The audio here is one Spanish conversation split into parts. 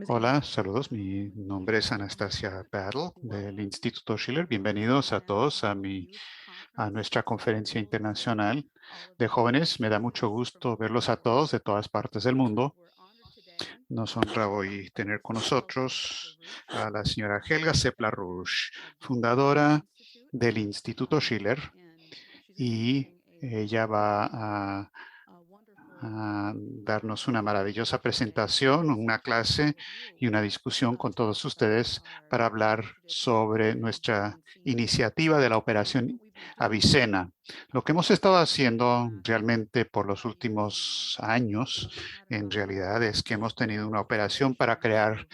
Hola, saludos. Mi nombre es Anastasia Battle del Instituto Schiller. Bienvenidos a todos a nuestra conferencia internacional de jóvenes. Me da mucho gusto verlos a todos de todas partes del mundo. Nos honra hoy tener con nosotros a la señora Helga Sepla-Rouge, fundadora del Instituto Schiller, y ella va a darnos una maravillosa presentación, una clase y una discusión con todos ustedes para hablar sobre nuestra iniciativa de la Operación Avicena. Lo que hemos estado haciendo realmente por los últimos años, en realidad, es que hemos tenido una operación para crear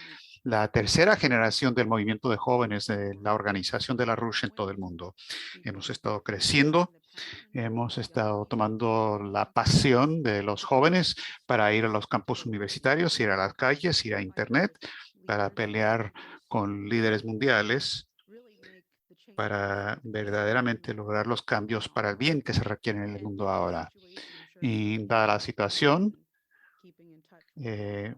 la tercera generación del movimiento de jóvenes de la organización de la RUSH en todo el mundo. Hemos estado creciendo. Hemos estado tomando la pasión de los jóvenes para ir a los campus universitarios, ir a las calles, ir a Internet, para pelear con líderes mundiales, para verdaderamente lograr los cambios para el bien que se requieren en el mundo ahora. Y dada la situación, eh,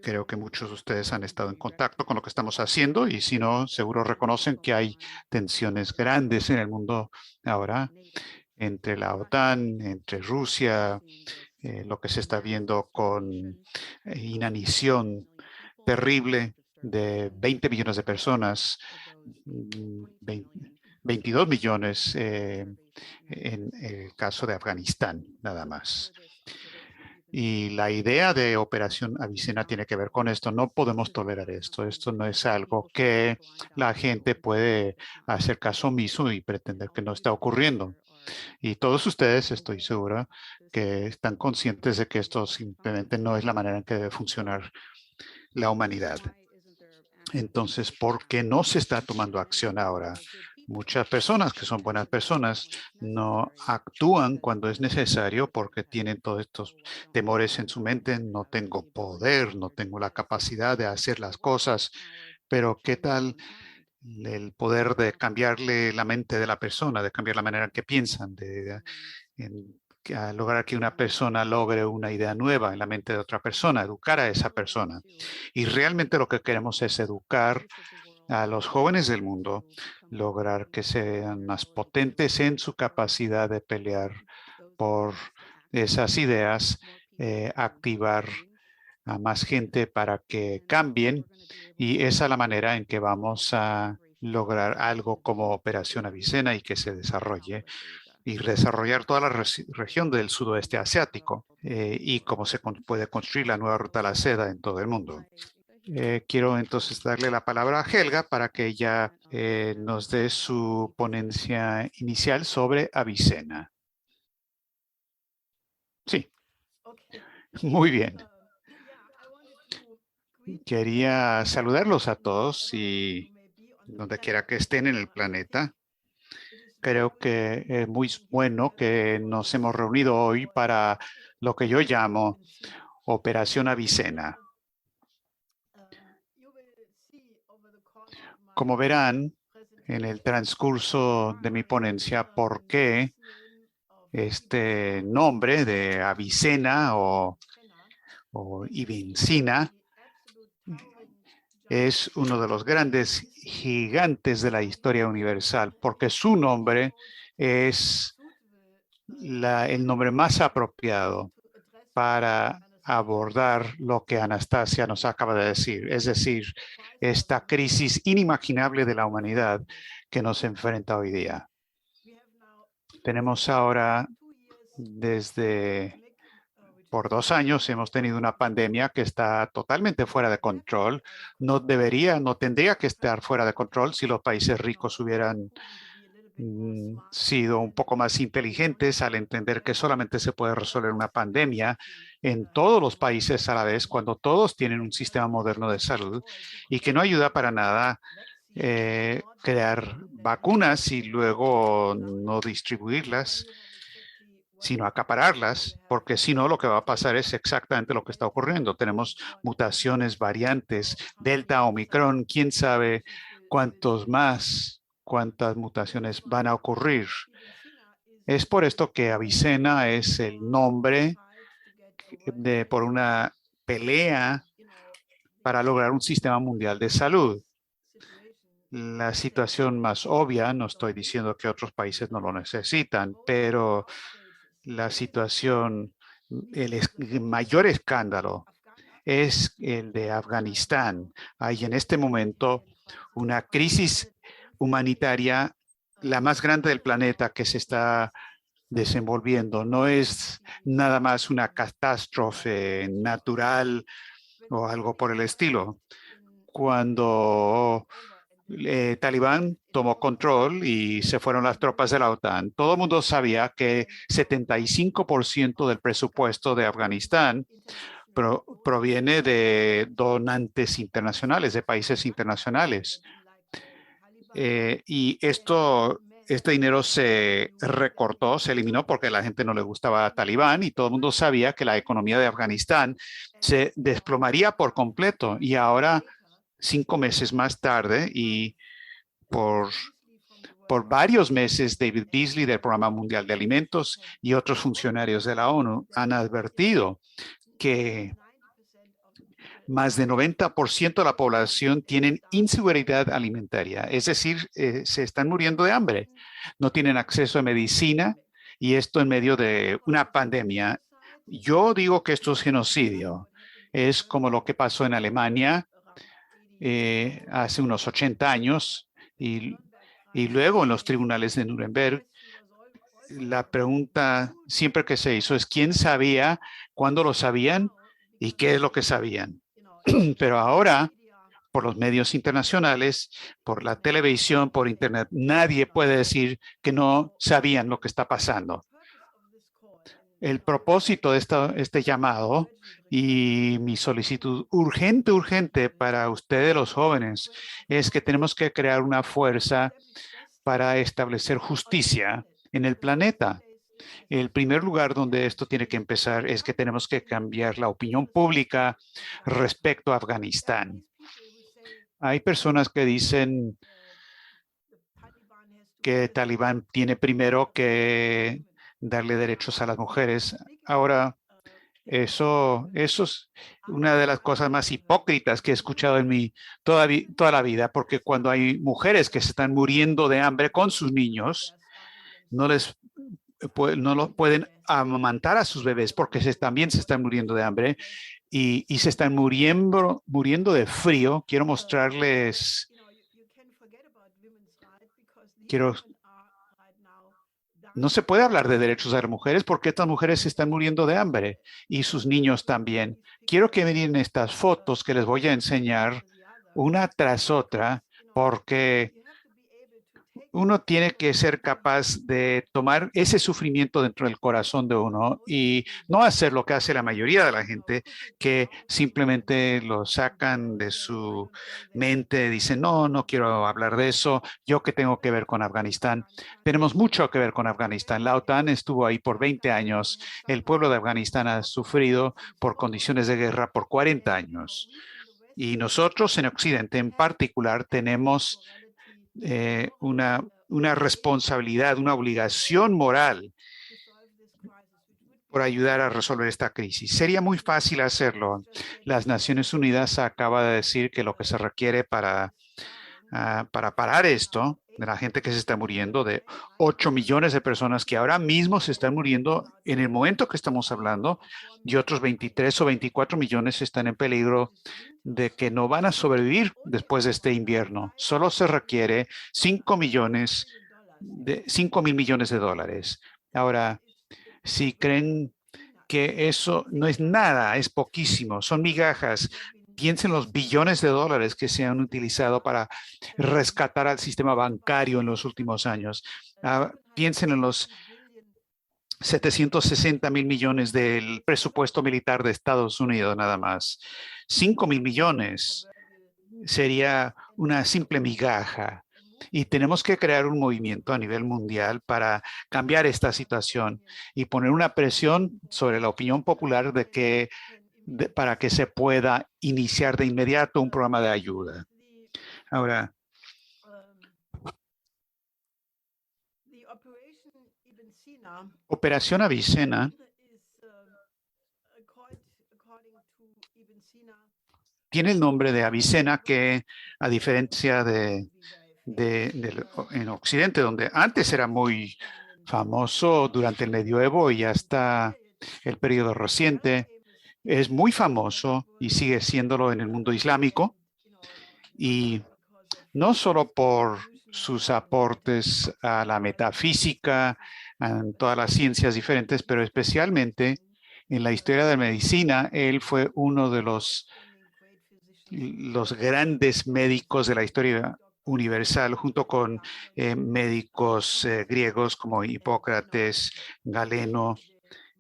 creo que muchos de ustedes han estado en contacto con lo que estamos haciendo y si no, seguro reconocen que hay tensiones grandes en el mundo ahora entre la OTAN, entre Rusia, lo que se está viendo con inanición terrible de 20 millones de personas, 22 millones en el caso de Afganistán, nada más. Y la idea de Operación Avicena tiene que ver con esto. No podemos tolerar esto. Esto no es algo que la gente puede hacer caso omiso y pretender que no está ocurriendo. Y todos ustedes, estoy segura, que están conscientes de que esto simplemente no es la manera en que debe funcionar la humanidad. Entonces, ¿por qué no se está tomando acción ahora? Muchas personas que son buenas personas no actúan cuando es necesario porque tienen todos estos temores en su mente. No tengo poder, no tengo la capacidad de hacer las cosas, pero ¿qué tal el poder de cambiarle la mente de la persona, de cambiar la manera en que piensan, a lograr que una persona logre una idea nueva en la mente de otra persona, educar a esa persona? Y realmente lo que queremos es educar a los jóvenes del mundo, lograr que sean más potentes en su capacidad de pelear por esas ideas, activar a más gente para que cambien, y esa es la manera en que vamos a lograr algo como Operación Avicena y que se desarrolle y desarrollar toda la región del sudoeste asiático y cómo se puede construir la nueva ruta a la seda en todo el mundo. Quiero entonces darle la palabra a Helga para que ella nos dé su ponencia inicial sobre Avicena. Sí, muy bien. Quería saludarlos a todos y donde quiera que estén en el planeta. Creo que es muy bueno que nos hemos reunido hoy para lo que yo llamo Operación Avicena. Como verán en el transcurso de mi ponencia, por qué este nombre de Avicena o Ibencina es uno de los grandes gigantes de la historia universal, porque su nombre es el nombre más apropiado para abordar lo que Anastasia nos acaba de decir, es decir, esta crisis inimaginable de la humanidad que nos enfrenta hoy día. Tenemos ahora, por 2 años, hemos tenido una pandemia que está totalmente fuera de control. No tendría que estar fuera de control si los países ricos hubieran sido un poco más inteligentes al entender que solamente se puede resolver una pandemia en todos los países a la vez cuando todos tienen un sistema moderno de salud, y que no ayuda para nada crear vacunas y luego no distribuirlas, sino acapararlas, porque si no, lo que va a pasar es exactamente lo que está ocurriendo. Tenemos mutaciones, variantes, Delta, Omicron, quién sabe cuántas mutaciones van a ocurrir. Es por esto que Avicena es el nombre por una pelea para lograr un sistema mundial de salud. La situación más obvia, no estoy diciendo que otros países no lo necesitan, pero la situación, el mayor escándalo es el de Afganistán. Hay en este momento una crisis humanitaria, la más grande del planeta, que se está desenvolviendo. No es nada más una catástrofe natural o algo por el estilo. Cuando Talibán tomó control y se fueron las tropas de la OTAN, todo el mundo sabía que 75% del presupuesto de Afganistán proviene de donantes internacionales, de países internacionales. Y este dinero se recortó, se eliminó porque a la gente no le gustaba a Talibán y todo el mundo sabía que la economía de Afganistán se desplomaría por completo. Y ahora, 5 meses más tarde, y por, por varios meses, David Beasley del Programa Mundial de Alimentos y otros funcionarios de la ONU han advertido que más de 90% de la población tienen inseguridad alimentaria, es decir, se están muriendo de hambre, no tienen acceso a medicina y esto en medio de una pandemia. Yo digo que esto es genocidio, es como lo que pasó en Alemania hace unos 80 años y luego en los tribunales de Nuremberg. La pregunta siempre que se hizo es quién sabía, cuándo lo sabían y qué es lo que sabían. Pero ahora, por los medios internacionales, por la televisión, por Internet, nadie puede decir que no sabían lo que está pasando. El propósito de este llamado y mi solicitud urgente para ustedes los jóvenes es que tenemos que crear una fuerza para establecer justicia en el planeta. El primer lugar donde esto tiene que empezar es que tenemos que cambiar la opinión pública respecto a Afganistán. Hay personas que dicen que Talibán tiene primero que darle derechos a las mujeres. Ahora, eso es una de las cosas más hipócritas que he escuchado en toda la vida, porque cuando hay mujeres que se están muriendo de hambre con sus niños, no lo pueden amamantar a sus bebés porque también se están muriendo de hambre y se están muriendo de frío. Quiero, no se puede hablar de derechos de las mujeres porque estas mujeres se están muriendo de hambre y sus niños también. Quiero que miren estas fotos que les voy a enseñar una tras otra porque uno tiene que ser capaz de tomar ese sufrimiento dentro del corazón de uno y no hacer lo que hace la mayoría de la gente, que simplemente lo sacan de su mente, dicen, no, no quiero hablar de eso, yo qué tengo que ver con Afganistán. Tenemos mucho que ver con Afganistán. La OTAN estuvo ahí por 20 años. El pueblo de Afganistán ha sufrido por condiciones de guerra por 40 años. Y nosotros en Occidente en particular tenemos una responsabilidad, una obligación moral por ayudar a resolver esta crisis. Sería muy fácil hacerlo. Las Naciones Unidas acaba de decir que lo que se requiere para parar esto, de la gente que se está muriendo, de 8 millones de personas que ahora mismo se están muriendo en el momento que estamos hablando, y otros 23 o 24 millones están en peligro de que no van a sobrevivir después de este invierno. Solo se requiere 5 mil millones de dólares. Ahora, si creen que eso no es nada, es poquísimo, son migajas, piensen los billones de dólares que se han utilizado para rescatar al sistema bancario en los últimos años. Piensen en los 760 mil millones del presupuesto militar de Estados Unidos nada más. 5 mil millones sería una simple migaja. Y tenemos que crear un movimiento a nivel mundial para cambiar esta situación y poner una presión sobre la opinión popular para que se pueda iniciar de inmediato un programa de ayuda. Ahora, Operación Avicena tiene el nombre de Avicena, que a diferencia en Occidente, donde antes era muy famoso durante el medioevo y hasta el periodo reciente, es muy famoso y sigue siéndolo en el mundo islámico, y no solo por sus aportes a la metafísica, en todas las ciencias diferentes, pero especialmente en la historia de la medicina. Él fue uno de los grandes médicos de la historia universal, junto con médicos griegos como Hipócrates, Galeno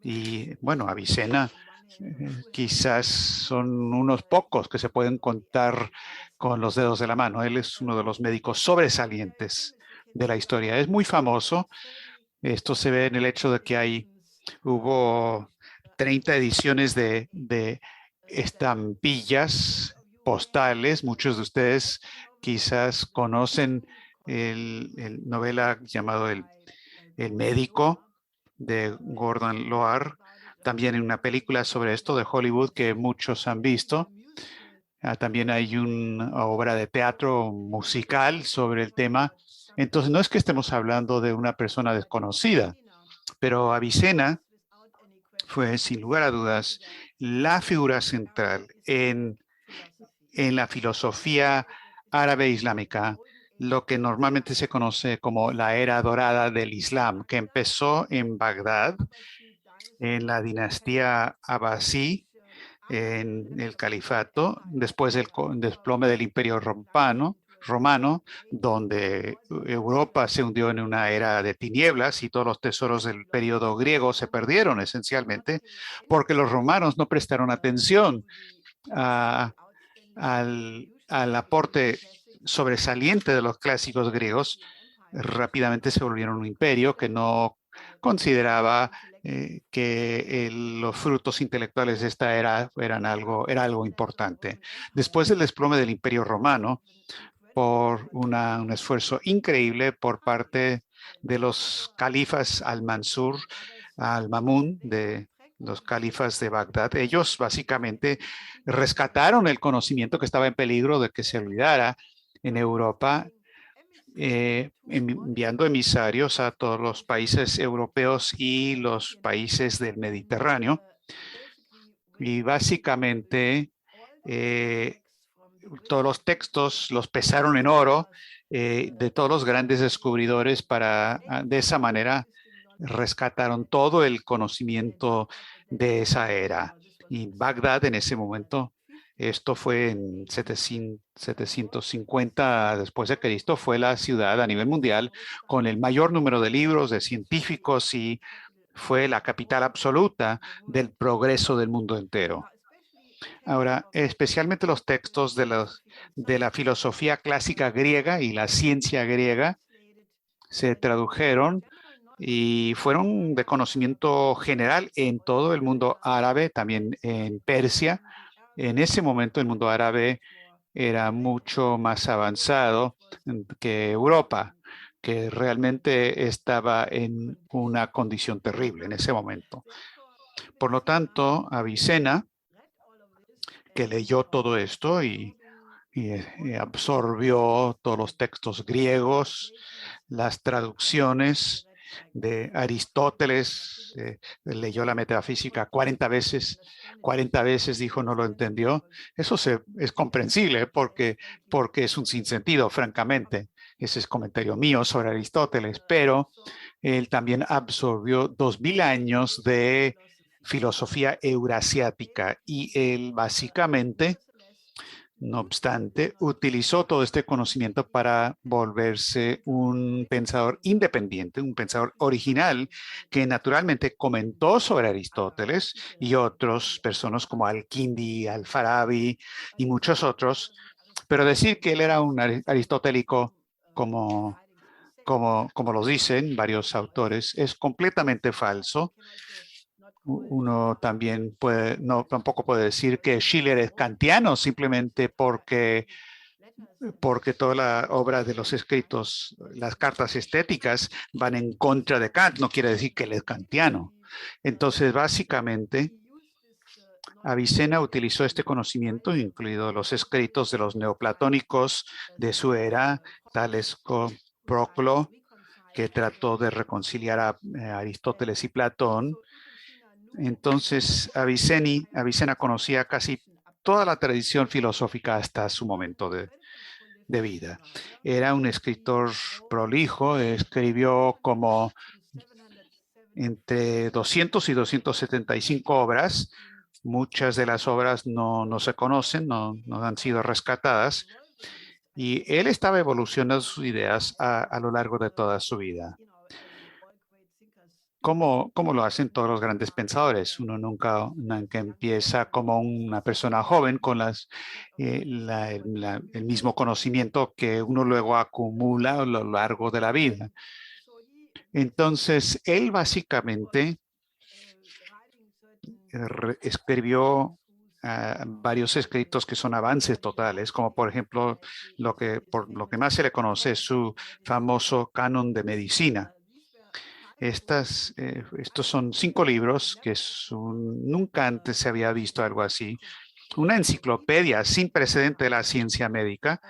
y, bueno, Avicena. Quizás son unos pocos que se pueden contar con los dedos de la mano. Él es uno de los médicos sobresalientes de la historia. Es muy famoso. Esto se ve en el hecho de que hubo 30 ediciones de estampillas postales. Muchos de ustedes quizás conocen el novela llamado El Médico, de Gordon Loar. También en una película sobre esto de Hollywood que muchos han visto. También hay una obra de teatro musical sobre el tema. Entonces, no es que estemos hablando de una persona desconocida, pero Avicena fue, sin lugar a dudas, la figura central en la filosofía árabe islámica, lo que normalmente se conoce como la era dorada del Islam, que empezó en Bagdad, en la dinastía Abbasí, en el califato, después del desplome del Imperio romano, donde Europa se hundió en una era de tinieblas y todos los tesoros del periodo griego se perdieron esencialmente porque los romanos no prestaron atención al aporte sobresaliente de los clásicos griegos. Rápidamente se volvieron un imperio que no consideraba que los frutos intelectuales de esta era era algo importante. Después del desplome del Imperio Romano, por un esfuerzo increíble por parte de los califas al-Mansur, al-Mamun, de los califas de Bagdad, ellos básicamente rescataron el conocimiento que estaba en peligro de que se olvidara en Europa, enviando emisarios a todos los países europeos y los países del Mediterráneo. Y básicamente todos los textos los pesaron en oro de todos los grandes descubridores para, de esa manera, rescataron todo el conocimiento de esa era. Y Bagdad en ese momento, esto fue en 750 después de Cristo, fue la ciudad a nivel mundial con el mayor número de libros, de científicos, y fue la capital absoluta del progreso del mundo entero. Ahora, especialmente los textos de la filosofía clásica griega y la ciencia griega se tradujeron y fueron de conocimiento general en todo el mundo árabe, también en Persia. En ese momento el mundo árabe era mucho más avanzado que Europa, que realmente estaba en una condición terrible en ese momento. Por lo tanto, Avicena, que leyó todo esto y absorbió todos los textos griegos, las traducciones de Aristóteles, leyó la metafísica 40 veces dijo no lo entendió. Eso es comprensible porque es un sinsentido, francamente. Ese es comentario mío sobre Aristóteles, pero él también absorbió 2000 años de filosofía eurasiática y él básicamente, no obstante, utilizó todo este conocimiento para volverse un pensador independiente, un pensador original que naturalmente comentó sobre Aristóteles y otras personas como Al-Kindi, Al-Farabi y muchos otros, pero decir que él era un aristotélico como los dicen varios autores es completamente falso. Uno también tampoco puede decir que Schiller es kantiano simplemente porque toda la obra de los escritos, las cartas estéticas, van en contra de Kant. No quiere decir que él es kantiano. Entonces, básicamente, Avicena utilizó este conocimiento, incluidos los escritos de los neoplatónicos de su era, tales como Proclo, que trató de reconciliar a Aristóteles y Platón. Entonces, Avicena conocía casi toda la tradición filosófica hasta su momento de vida. Era un escritor prolijo, escribió como entre 200 y 275 obras. Muchas de las obras no se conocen, no han sido rescatadas. Y él estaba evolucionando sus ideas a lo largo de toda su vida. ¿Cómo lo hacen todos los grandes pensadores? Uno nunca empieza como una persona joven con el mismo conocimiento que uno luego acumula a lo largo de la vida. Entonces, él básicamente escribió varios escritos que son avances totales, como por ejemplo, por lo que más se le conoce es su famoso canon de medicina. Estos son 5 libros que nunca antes se había visto algo así. Una enciclopedia sin precedente de la ciencia médica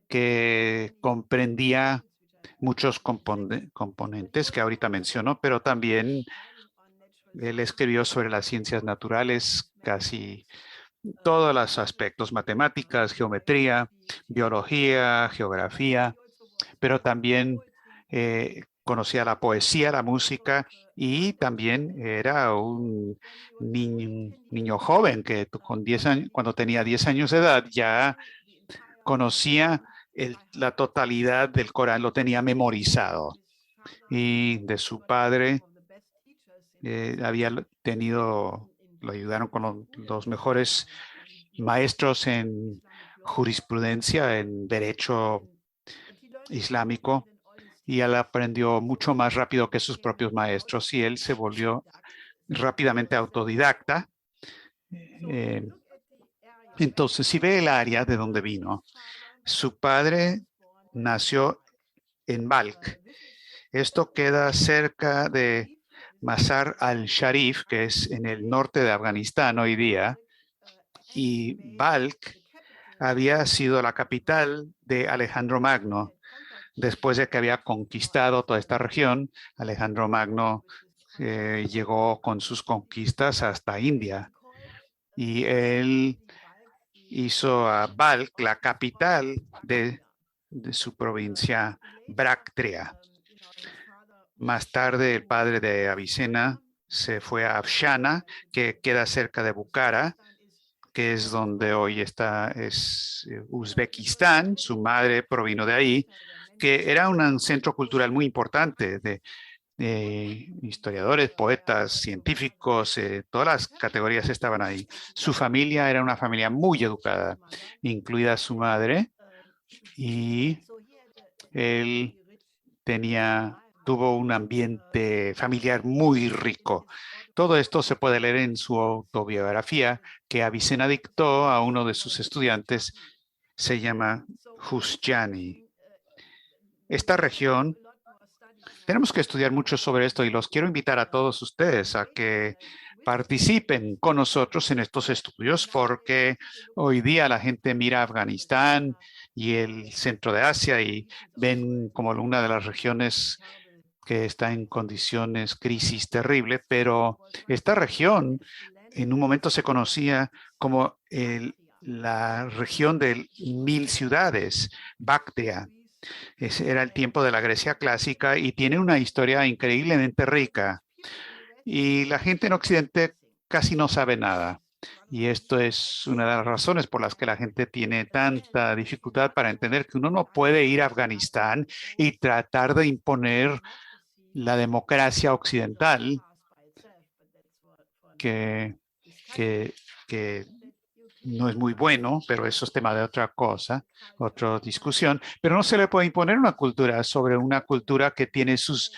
que comprendía muchos componentes que ahorita menciono, pero también él escribió sobre las ciencias naturales, casi todos los aspectos, matemáticas, geometría, biología, geografía, pero también conocía la poesía, la música y también era un niño joven que con 10 años, cuando tenía 10 años de edad ya conocía la totalidad del Corán, lo tenía memorizado. Y de su padre lo ayudaron con los mejores maestros en jurisprudencia, en derecho islámico, y él aprendió mucho más rápido que sus propios maestros y él se volvió rápidamente autodidacta. Entonces, si ve el área de donde vino, su padre nació en Balkh. Esto queda cerca de Mazar al-Sharif, que es en el norte de Afganistán hoy día, y Balkh había sido la capital de Alejandro Magno. Después de que había conquistado toda esta región, Alejandro Magno llegó con sus conquistas hasta India y él hizo a Balkh la capital de su provincia Bactria. Más tarde, el padre de Avicena se fue a Afshana, que queda cerca de Bukhara, que es donde hoy es Uzbekistán. Su madre provino de ahí, que era un centro cultural muy importante de historiadores, poetas, científicos, todas las categorías estaban ahí. Su familia era una familia muy educada, incluida su madre, y él tuvo un ambiente familiar muy rico. Todo esto se puede leer en su autobiografía que Avicena dictó a uno de sus estudiantes. Se llama Husjani. Esta región, tenemos que estudiar mucho sobre esto y los quiero invitar a todos ustedes a que participen con nosotros en estos estudios, porque hoy día la gente mira Afganistán y el centro de Asia y ven como una de las regiones que está en condiciones crisis terrible, pero esta región en un momento se conocía como la región de 1000 ciudades, Bactria. Ese era el tiempo de la Grecia clásica y tiene una historia increíblemente rica. Y la gente en Occidente casi no sabe nada. Y esto es una de las razones por las que la gente tiene tanta dificultad para entender que uno no puede ir a Afganistán y tratar de imponer la democracia occidental que no es muy bueno, pero eso es tema de otra cosa, otra discusión. Pero no se le puede imponer una cultura sobre una cultura que tiene sus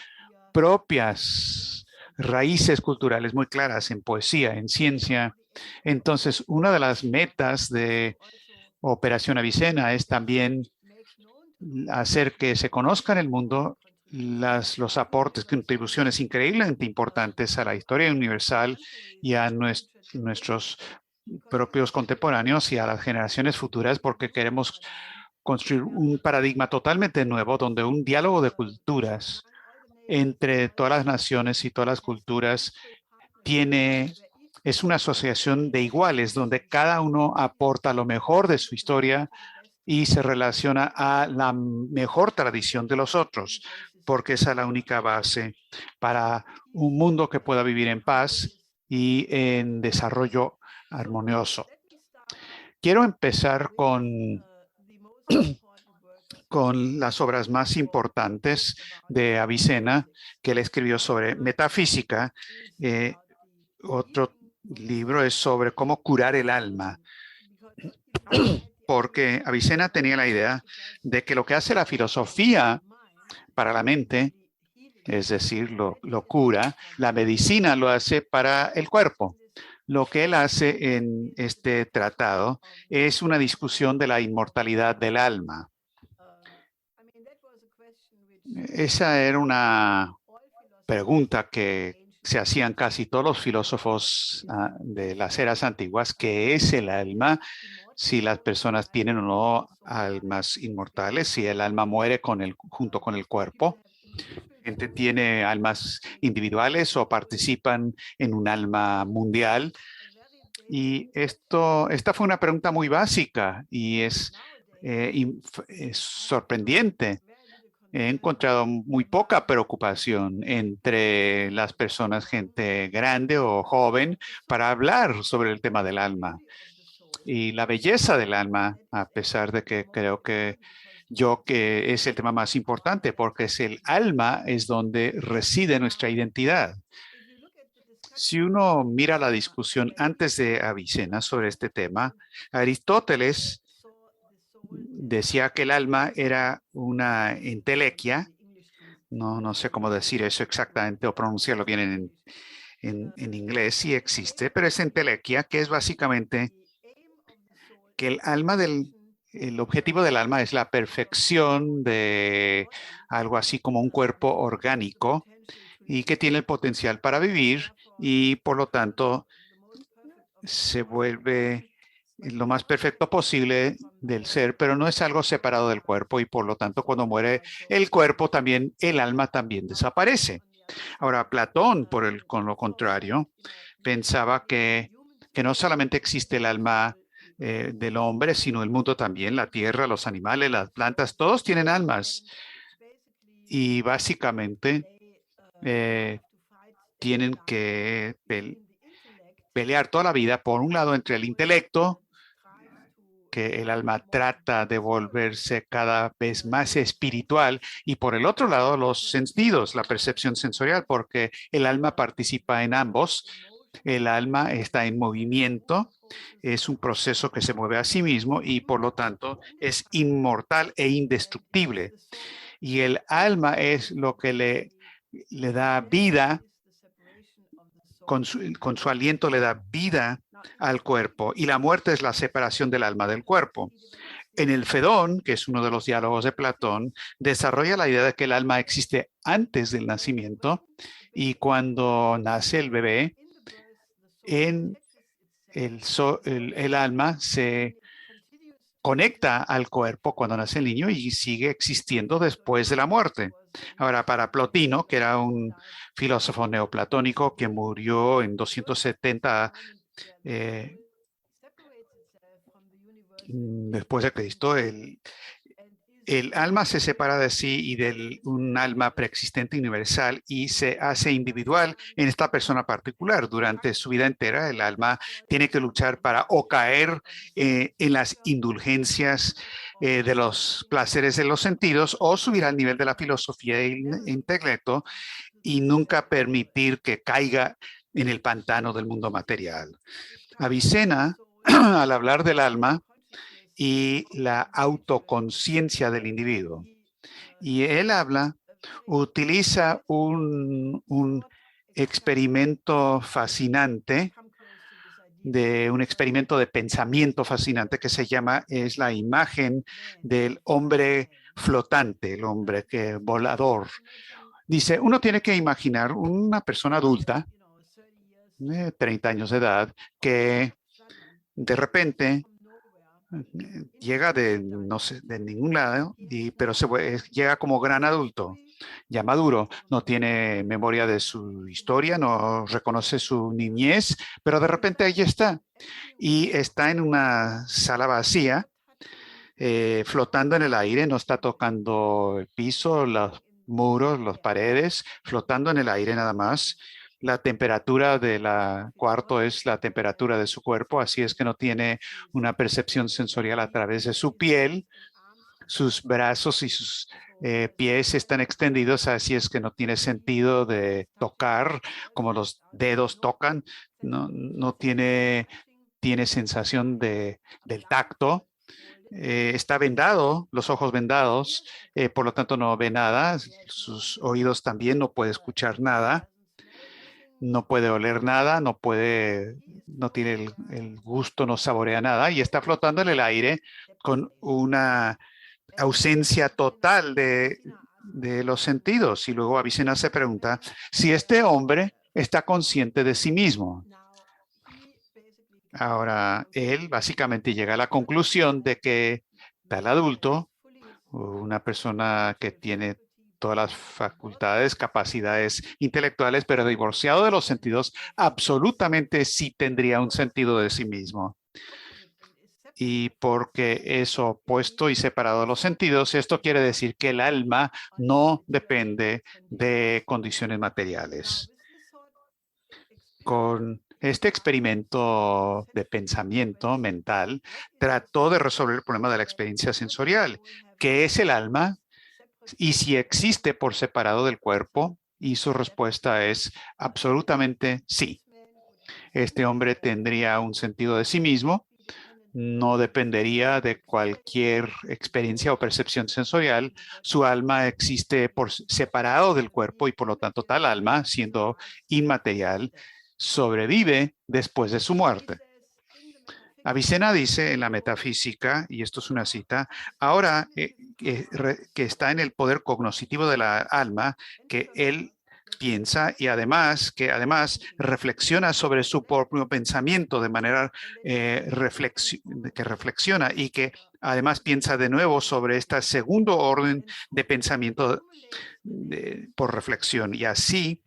propias raíces culturales muy claras en poesía, en ciencia. Entonces, una de las metas de Operación Avicena es también hacer que se conozca en el mundo los aportes, contribuciones increíblemente importantes a la historia universal y a nuestros propios contemporáneos y a las generaciones futuras, porque queremos construir un paradigma totalmente nuevo donde un diálogo de culturas entre todas las naciones y todas las culturas es una asociación de iguales donde cada uno aporta lo mejor de su historia y se relaciona a la mejor tradición de los otros, porque esa es la única base para un mundo que pueda vivir en paz y en desarrollo armonioso. Quiero empezar con las obras más importantes de Avicena, que él escribió sobre metafísica. Otro libro es sobre cómo curar el alma, porque Avicena tenía la idea de que lo que hace la filosofía para la mente, es decir, lo cura, la medicina lo hace para el cuerpo. Lo que él hace en este tratado es una discusión de la inmortalidad del alma. Esa era una pregunta que se hacían casi todos los filósofos de las eras antiguas: ¿qué es el alma? Si las personas tienen o no almas inmortales, si el alma muere junto con el cuerpo. Gente tiene almas individuales o participan en un alma mundial. Y esta fue una pregunta muy básica y es sorprendente. He encontrado muy poca preocupación entre las personas, gente grande o joven, para hablar sobre el tema del alma y la belleza del alma, a pesar de que creo que es el tema más importante, porque es el alma es donde reside nuestra identidad. Si uno mira la discusión antes de Avicena sobre este tema, Aristóteles decía que el alma era una entelequia. No sé cómo decir eso exactamente o pronunciarlo bien en inglés, sí existe, pero es entelequia, que es básicamente que el objetivo del alma es la perfección de algo así como un cuerpo orgánico y que tiene el potencial para vivir y por lo tanto se vuelve lo más perfecto posible del ser, pero no es algo separado del cuerpo y por lo tanto cuando muere el cuerpo también el alma también desaparece. Ahora, Platón, con lo contrario, pensaba que no solamente existe el alma del hombre, sino el mundo también, la tierra, los animales, las plantas, todos tienen almas y básicamente eh, tienen que pelear toda la vida, por un lado, entre el intelecto, que el alma trata de volverse cada vez más espiritual, y por el otro lado, los sentidos, la percepción sensorial, porque el alma participa en ambos. El alma está en movimiento, es un proceso que se mueve a sí mismo y por lo tanto es inmortal e indestructible. Y el alma es lo que le da vida, con su aliento le da vida al cuerpo, y la muerte es la separación del alma del cuerpo. En el Fedón, que es uno de los diálogos de Platón, desarrolla la idea de que el alma existe antes del nacimiento y cuando nace el bebé, en el alma se conecta al cuerpo cuando nace el niño y sigue existiendo después de la muerte. Ahora, para Plotino, que era un filósofo neoplatónico que murió en 270 después de Cristo, el alma se separa de sí y de un alma preexistente universal y se hace individual en esta persona particular. Durante su vida entera, el alma tiene que luchar para o caer en las indulgencias de los placeres de los sentidos o subir al nivel de la filosofía e intelecto y nunca permitir que caiga en el pantano del mundo material. Avicena, al hablar del alma y la autoconciencia del individuo. Y él utiliza un experimento fascinante, un experimento de pensamiento fascinante que es la imagen del hombre flotante, el hombre que volador. Dice, uno tiene que imaginar una persona adulta, 30 años de edad, que de repente llega de, no sé, de ningún lado, pero llega como gran adulto, ya maduro, no tiene memoria de su historia, no reconoce su niñez, pero de repente ahí está. Y está en una sala vacía, flotando en el aire, no está tocando el piso, los muros, las paredes, flotando en el aire nada más. La temperatura del cuarto es la temperatura de su cuerpo, así es que no tiene una percepción sensorial a través de su piel. Sus brazos y sus pies están extendidos, así es que no tiene sentido de tocar como los dedos tocan. No tiene sensación del tacto. Está vendado, los ojos vendados, por lo tanto no ve nada. Sus oídos también, no puede escuchar nada, no puede oler nada, no tiene el gusto, no saborea nada y está flotando en el aire con una ausencia total de los sentidos. Y luego Avicena se pregunta si este hombre está consciente de sí mismo. Ahora, él básicamente llega a la conclusión de que tal adulto, una persona que tiene todas las facultades, capacidades intelectuales, pero divorciado de los sentidos, absolutamente sí tendría un sentido de sí mismo. Y porque es opuesto y separado de los sentidos, esto quiere decir que el alma no depende de condiciones materiales. Con este experimento de pensamiento mental, trató de resolver el problema de la experiencia sensorial, que es el alma, y si existe por separado del cuerpo, y su respuesta es absolutamente sí. Este hombre tendría un sentido de sí mismo, no dependería de cualquier experiencia o percepción sensorial. Su alma existe por separado del cuerpo y por lo tanto tal alma, siendo inmaterial, sobrevive después de su muerte. Avicena dice en la metafísica, y esto es una cita, ahora que está en el poder cognoscitivo de la alma, que él piensa y además reflexiona sobre su propio pensamiento de manera que reflexiona y que además piensa de nuevo sobre este segundo orden de pensamiento por reflexión y así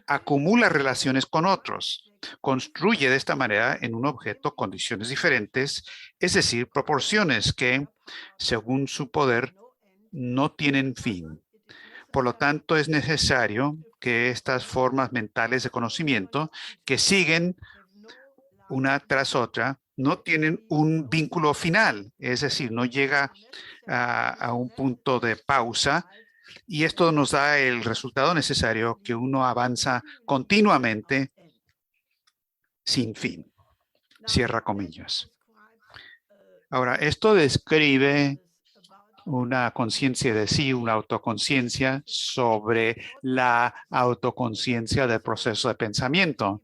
acumula relaciones con otros. Construye de esta manera en un objeto condiciones diferentes, es decir, proporciones que, según su poder, no tienen fin. Por lo tanto, es necesario que estas formas mentales de conocimiento que siguen una tras otra no tienen un vínculo final, es decir, no llega a un punto de pausa, y esto nos da el resultado necesario que uno avanza continuamente sin fin. Cierra comillas. Ahora, esto describe una conciencia de sí, una autoconciencia sobre la autoconciencia del proceso de pensamiento.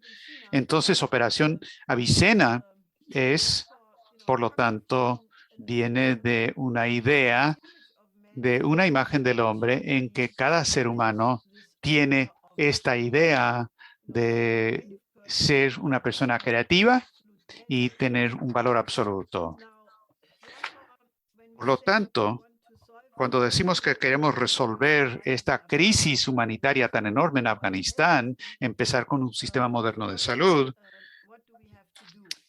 Entonces, Operación Avicena es, por lo tanto, viene de una idea, de una imagen del hombre en que cada ser humano tiene esta idea de ser una persona creativa y tener un valor absoluto. Por lo tanto, cuando decimos que queremos resolver esta crisis humanitaria tan enorme en Afganistán, empezar con un sistema moderno de salud,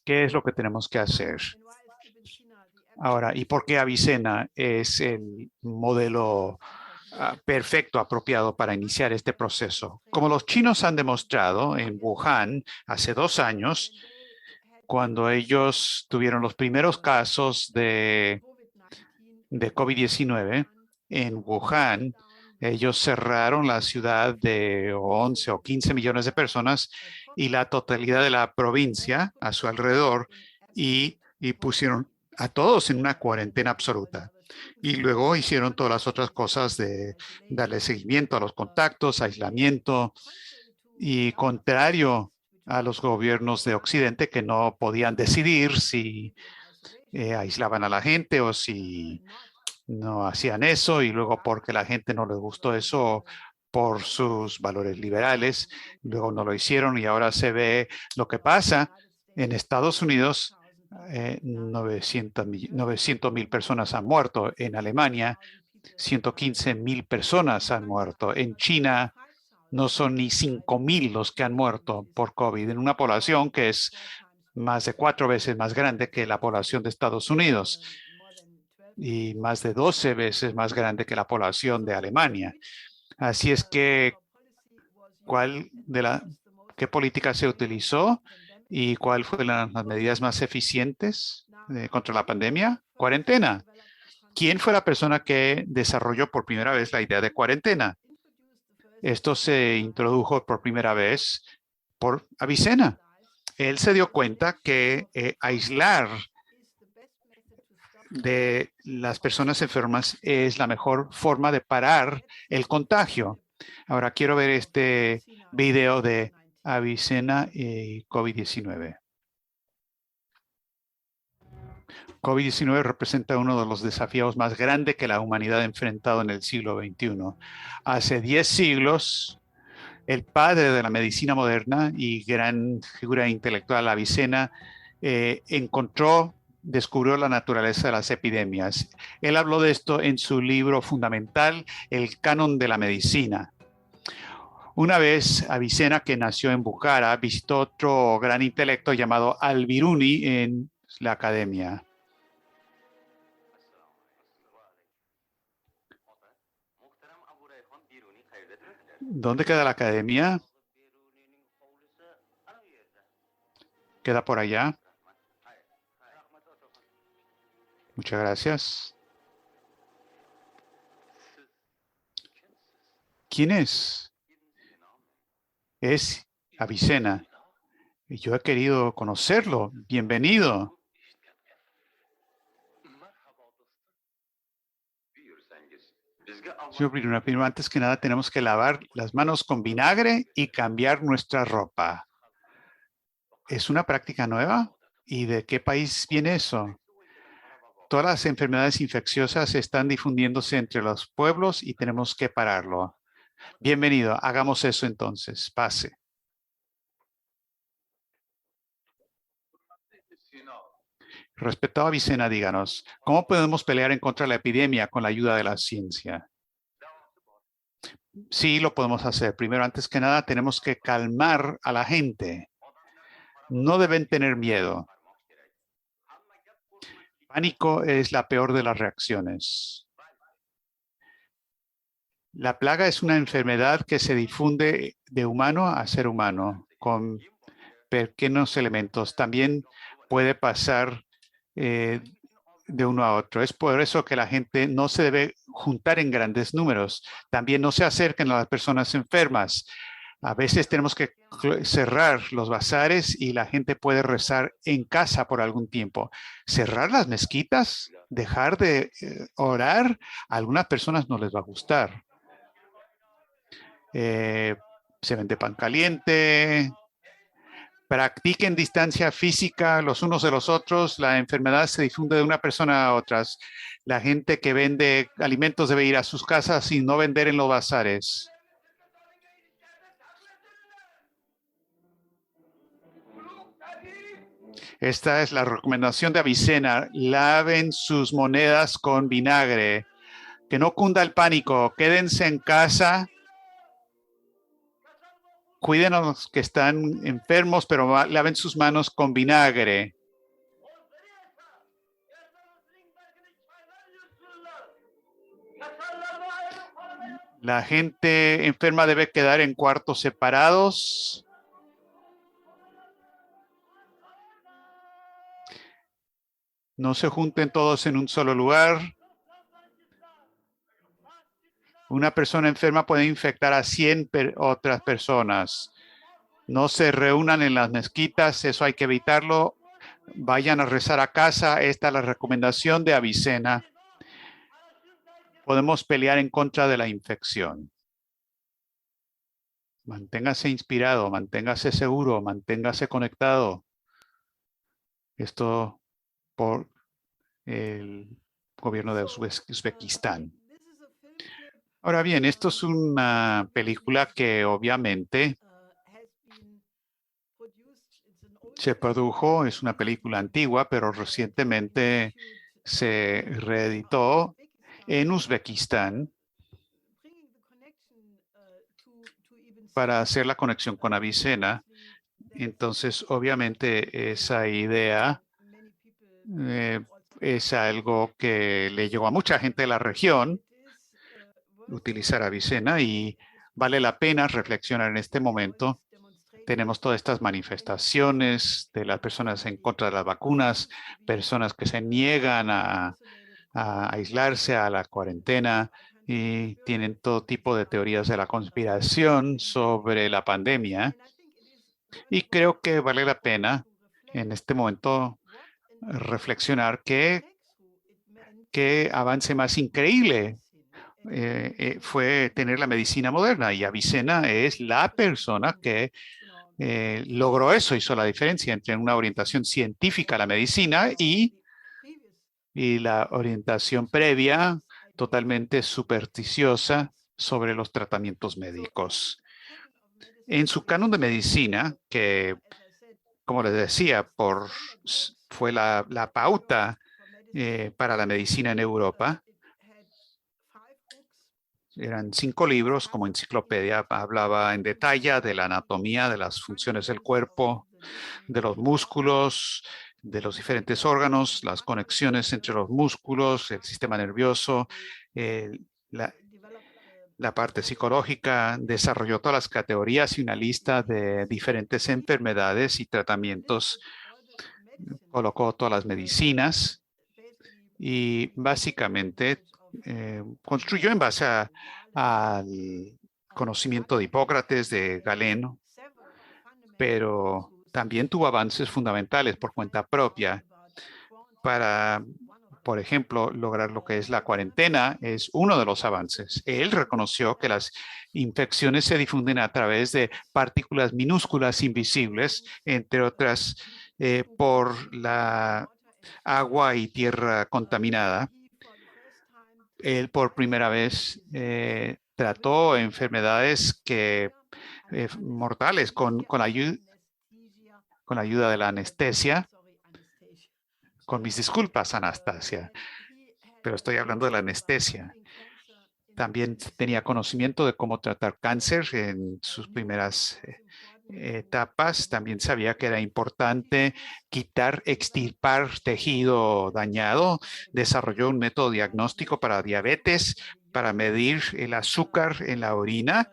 ¿qué es lo que tenemos que hacer? Ahora, ¿y por qué Avicena es el modelo perfecto, apropiado para iniciar este proceso? Como los chinos han demostrado en Wuhan hace 2 años, cuando ellos tuvieron los primeros casos de COVID-19 en Wuhan, ellos cerraron la ciudad de 11 o 15 millones de personas y la totalidad de la provincia a su alrededor y pusieron a todos en una cuarentena absoluta. Y luego hicieron todas las otras cosas de darle seguimiento a los contactos, aislamiento, y contrario a los gobiernos de Occidente que no podían decidir si aislaban a la gente o si no hacían eso y luego porque la gente no les gustó eso por sus valores liberales, luego no lo hicieron y ahora se ve lo que pasa en Estados Unidos. 900.000 personas han muerto. En Alemania, 115.000 personas han muerto. En China, no son ni 5.000 los que han muerto por COVID, en una población que es más de 4 veces más grande que la población de Estados Unidos y más de 12 veces más grande que la población de Alemania. Así es que, ¿qué política se utilizó y cuál fue las medidas más eficientes contra la pandemia? Cuarentena. ¿Quién fue la persona que desarrolló por primera vez la idea de cuarentena? Esto se introdujo por primera vez por Avicena. Él se dio cuenta que aislar de las personas enfermas es la mejor forma de parar el contagio. Ahora quiero ver este video de Avicena y COVID-19. COVID-19 representa uno de los desafíos más grandes que la humanidad ha enfrentado en el siglo XXI. Hace 10 siglos, el padre de la medicina moderna y gran figura intelectual, Avicena, descubrió la naturaleza de las epidemias. Él habló de esto en su libro fundamental, El Canon de la Medicina. Una vez, Avicena, que nació en Bukhara, visitó otro gran intelecto llamado Al-Biruni en la academia. ¿Dónde queda la academia? Queda por allá. Muchas gracias. ¿Quién es? Es Avicena. Y yo he querido conocerlo. Bienvenido. Señor Bruno, primero, antes que nada, tenemos que lavar las manos con vinagre y cambiar nuestra ropa. ¿Es una práctica nueva? ¿Y de qué país viene eso? Todas las enfermedades infecciosas están difundiéndose entre los pueblos y tenemos que pararlo. Bienvenido, hagamos eso entonces. Pase. Respetado Avicena, díganos, ¿cómo podemos pelear en contra de la epidemia con la ayuda de la ciencia? Sí, lo podemos hacer. Primero, antes que nada, tenemos que calmar a la gente. No deben tener miedo. Pánico es la peor de las reacciones. La plaga es una enfermedad que se difunde de humano a ser humano con pequeños elementos. También puede pasar de uno a otro. Es por eso que la gente no se debe juntar en grandes números. También no se acerquen a las personas enfermas. A veces tenemos que cerrar los bazares y la gente puede rezar en casa por algún tiempo. Cerrar las mezquitas, dejar de orar, a algunas personas no les va a gustar. Se vende pan caliente. Practiquen distancia física los unos de los otros. La enfermedad se difunde de una persona a otras. La gente que vende alimentos debe ir a sus casas y no vender en los bazares. Esta es la recomendación de Avicena. Laven sus monedas con vinagre. Que no cunda el pánico. Quédense en casa. Cuiden a los que están enfermos, pero laven sus manos con vinagre. La gente enferma debe quedar en cuartos separados. No se junten todos en un solo lugar. Una persona enferma puede infectar a 100 otras personas. No se reúnan en las mezquitas, eso hay que evitarlo. Vayan a rezar a casa. Esta es la recomendación de Avicena. Podemos pelear en contra de la infección. Manténgase inspirado, manténgase seguro, manténgase conectado. Esto por gobierno de Uzbekistán. Ahora bien, esto es una película que obviamente se produjo, es una película antigua, pero recientemente se reeditó en Uzbekistán para hacer la conexión con Avicena. Entonces, obviamente, esa idea es algo que le llegó a mucha gente de la región, utilizar Avicena, y vale la pena reflexionar en este momento. Tenemos todas estas manifestaciones de las personas en contra de las vacunas, personas que se niegan a aislarse, a la cuarentena, y tienen todo tipo de teorías de la conspiración sobre la pandemia. Y creo que vale la pena en este momento reflexionar qué avance más increíble fue tener la medicina moderna, y Avicena es la persona que logró eso, hizo la diferencia entre una orientación científica a la medicina y la orientación previa totalmente supersticiosa sobre los tratamientos médicos. En su canon de medicina, que, como les decía, fue la pauta para la medicina en Europa, eran 5 libros como enciclopedia, hablaba en detalle de la anatomía, de las funciones del cuerpo, de los músculos, de los diferentes órganos, las conexiones entre los músculos, el sistema nervioso, la parte psicológica, desarrolló todas las categorías y una lista de diferentes enfermedades y tratamientos, colocó todas las medicinas y básicamente construyó en base al conocimiento de Hipócrates, de Galeno, pero también tuvo avances fundamentales por cuenta propia para, por ejemplo, lograr lo que es la cuarentena. Es uno de los avances. Él reconoció que las infecciones se difunden a través de partículas minúsculas invisibles, entre otras por la agua y tierra contaminada. Él por primera vez trató enfermedades mortales con la ayuda de la anestesia. Con mis disculpas, Anastasia, pero estoy hablando de la anestesia. También tenía conocimiento de cómo tratar cáncer en sus primeras etapas. También sabía que era importante extirpar tejido dañado. Desarrolló un método diagnóstico para diabetes, para medir el azúcar en la orina.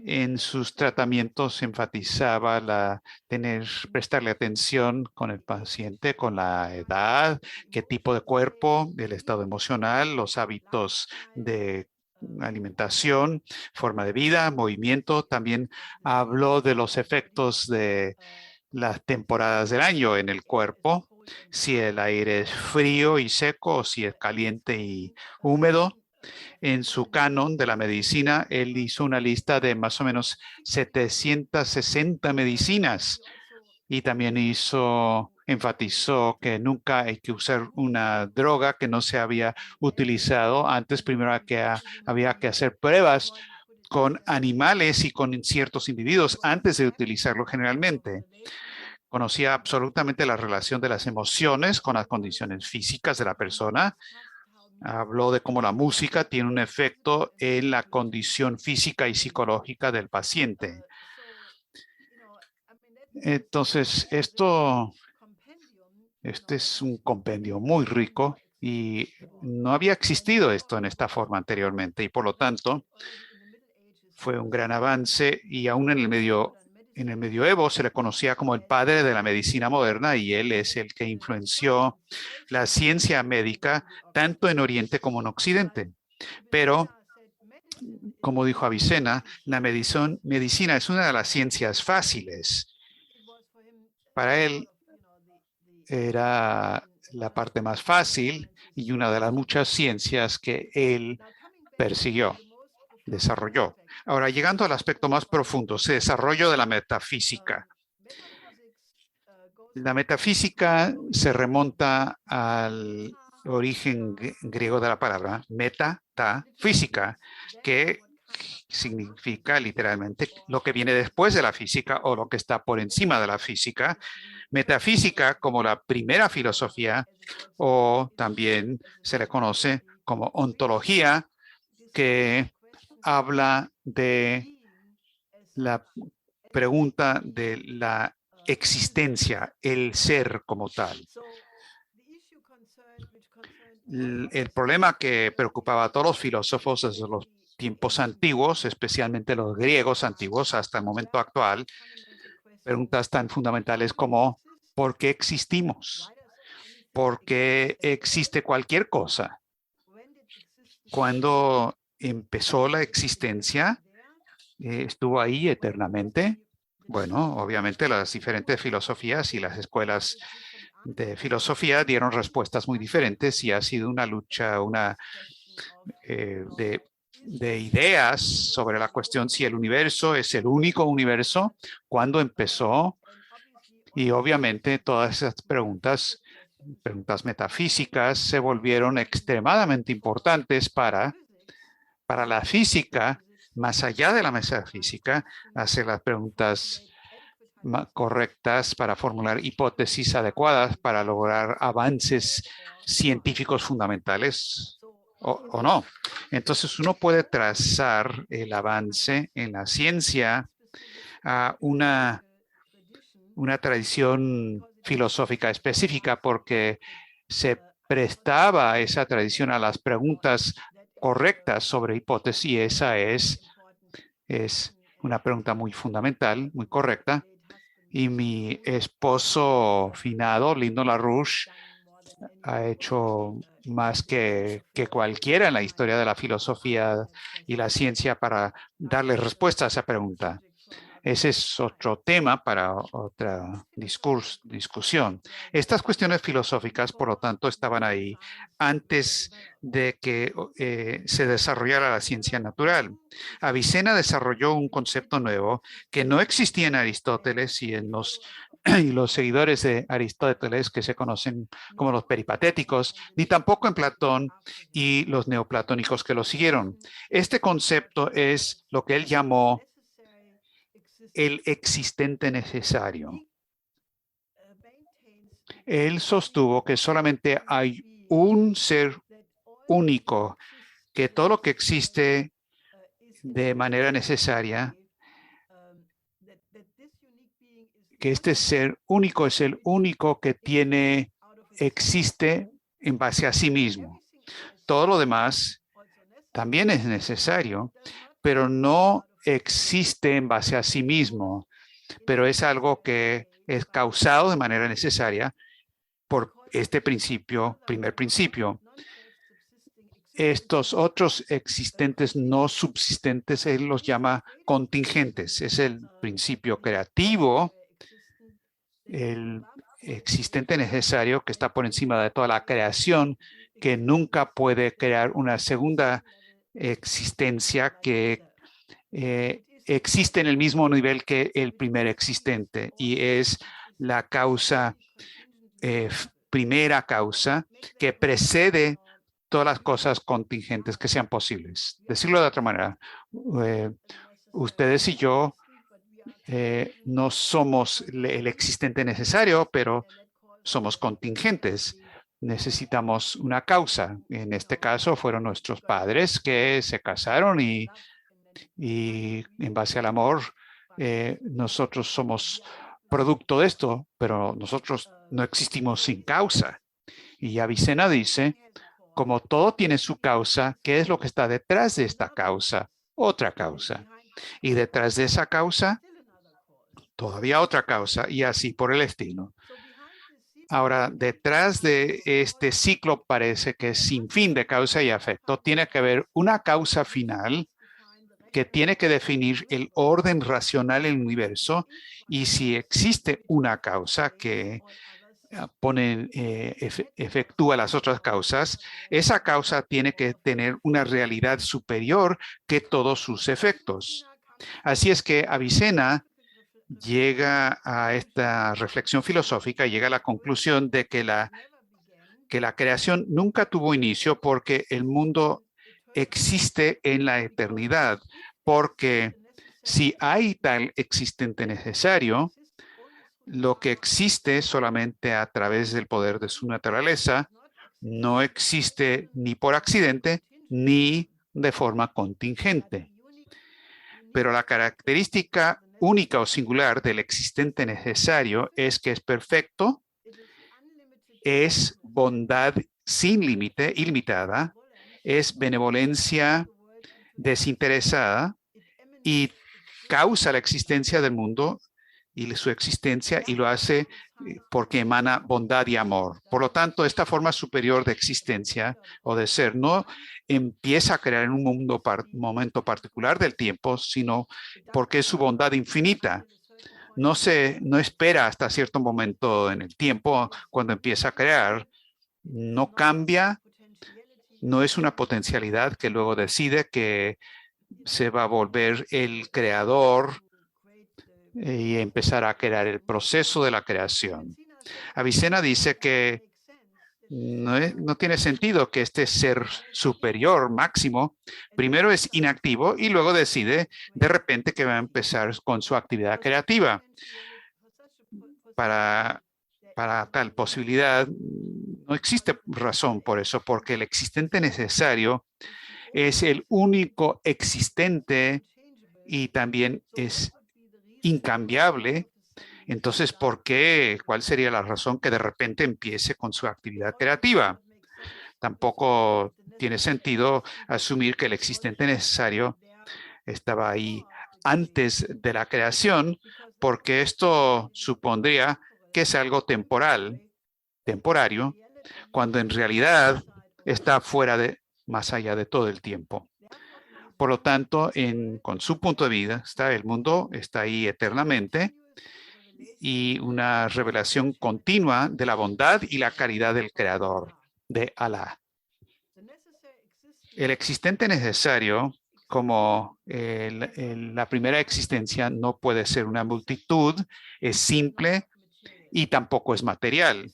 En sus tratamientos enfatizaba prestarle atención con el paciente, con la edad, qué tipo de cuerpo, el estado emocional, los hábitos de alimentación, forma de vida, movimiento. También habló de los efectos de las temporadas del año en el cuerpo, si el aire es frío y seco o si es caliente y húmedo. En su canon de la medicina, él hizo una lista de más o menos 760 medicinas y también enfatizó que nunca hay que usar una droga que no se había utilizado antes. Primero había que hacer pruebas con animales y con ciertos individuos antes de utilizarlo generalmente. Conocía absolutamente la relación de las emociones con las condiciones físicas de la persona. Habló de cómo la música tiene un efecto en la condición física y psicológica del paciente. Entonces, este es un compendio muy rico y no había existido esto en esta forma anteriormente, y por lo tanto fue un gran avance, y aún en el medioevo se le conocía como el padre de la medicina moderna, y él es el que influenció la ciencia médica tanto en Oriente como en Occidente. Pero, como dijo Avicena, la medicina es una de las ciencias fáciles. Para él era la parte más fácil y una de las muchas ciencias que él persiguió, desarrolló. Ahora, llegando al aspecto más profundo, ese desarrollo de la metafísica. La metafísica se remonta al origen griego de la palabra, metafísica, que significa literalmente lo que viene después de la física o lo que está por encima de la física. Metafísica como la primera filosofía, o también se le conoce como ontología, que habla de la pregunta de la existencia, el ser como tal. El problema que preocupaba a todos los filósofos desde los tiempos antiguos, especialmente los griegos antiguos hasta el momento actual, preguntas tan fundamentales como ¿por qué existimos? ¿Por qué existe cualquier cosa? Cuando empezó la existencia, estuvo ahí eternamente. Bueno, obviamente las diferentes filosofías y las escuelas de filosofía dieron respuestas muy diferentes y ha sido una lucha, de ideas sobre la cuestión si el universo es el único universo, cuándo empezó, y obviamente todas esas preguntas metafísicas, se volvieron extremadamente importantes para la física, más allá de la metafísica, hacer las preguntas correctas para formular hipótesis adecuadas para lograr avances científicos fundamentales o no. Entonces uno puede trazar el avance en la ciencia a una tradición filosófica específica porque se prestaba esa tradición a las preguntas correctas sobre hipótesis. Esa es una pregunta muy fundamental, muy correcta. Y mi esposo finado, Lyndon LaRouche, ha hecho más que cualquiera en la historia de la filosofía y la ciencia para darle respuesta a esa pregunta. Ese es otro tema para otra discusión. Estas cuestiones filosóficas, por lo tanto, estaban ahí antes de que se desarrollara la ciencia natural. Avicena desarrolló un concepto nuevo que no existía en Aristóteles y en y los seguidores de Aristóteles, que se conocen como los peripatéticos, ni tampoco en Platón y los neoplatónicos que lo siguieron. Este concepto es lo que él llamó el existente necesario. Él sostuvo que solamente hay un ser único, que todo lo que existe de manera necesaria, que este ser único es el único que existe en base a sí mismo. Todo lo demás también es necesario, pero no existe en base a sí mismo, pero es algo que es causado de manera necesaria por este primer principio. Estos otros existentes no subsistentes, él los llama contingentes. Es el principio creativo, el existente necesario que está por encima de toda la creación, que nunca puede crear una segunda existencia que existe en el mismo nivel que el primer existente, y es la causa, primera causa que precede todas las cosas contingentes que sean posibles. Decirlo de otra manera, ustedes y yo no somos el existente necesario, pero somos contingentes. Necesitamos una causa. En este caso fueron nuestros padres que se casaron y en base al amor, nosotros somos producto de esto, pero nosotros no existimos sin causa. Y Avicena dice, como todo tiene su causa, ¿qué es lo que está detrás de esta causa? Otra causa. Y detrás de esa causa, todavía otra causa, y así por el estilo. Ahora, detrás de este ciclo parece que es sin fin de causa y efecto, tiene que haber una causa final que tiene que definir el orden racional del universo, y si existe una causa que efectúa las otras causas, esa causa tiene que tener una realidad superior que todos sus efectos. Así es que Avicena llega a esta reflexión filosófica y llega a la conclusión de que que la creación nunca tuvo inicio porque el mundo existe en la eternidad, porque si hay tal existente necesario, lo que existe solamente a través del poder de su naturaleza no existe ni por accidente ni de forma contingente. Pero la característica única o singular del existente necesario es que es perfecto, es bondad sin límite, ilimitada, es benevolencia desinteresada y causa la existencia del mundo y su existencia y lo hace porque emana bondad y amor. Por lo tanto, esta forma superior de existencia o de ser no empieza a crear en un momento particular del tiempo, sino porque es su bondad infinita. No espera hasta cierto momento en el tiempo cuando empieza a crear, no cambia, no es una potencialidad que luego decide que se va a volver el creador y empezar a crear el proceso de la creación. Avicena dice que no tiene sentido que este ser superior máximo primero es inactivo y luego decide de repente que va a empezar con su actividad creativa. Para tal posibilidad no existe razón por eso, porque el existente necesario es el único existente y también es incambiable. Entonces, ¿por qué? ¿Cuál sería la razón que de repente empiece con su actividad creativa? Tampoco tiene sentido asumir que el existente necesario estaba ahí antes de la creación, porque esto supondría que es algo temporario, cuando en realidad está más allá de todo el tiempo. Por lo tanto, con su punto de vista, el mundo está ahí eternamente y una revelación continua de la bondad y la caridad del Creador, de Alá. El existente necesario, como la primera existencia, no puede ser una multitud, es simple y tampoco es material.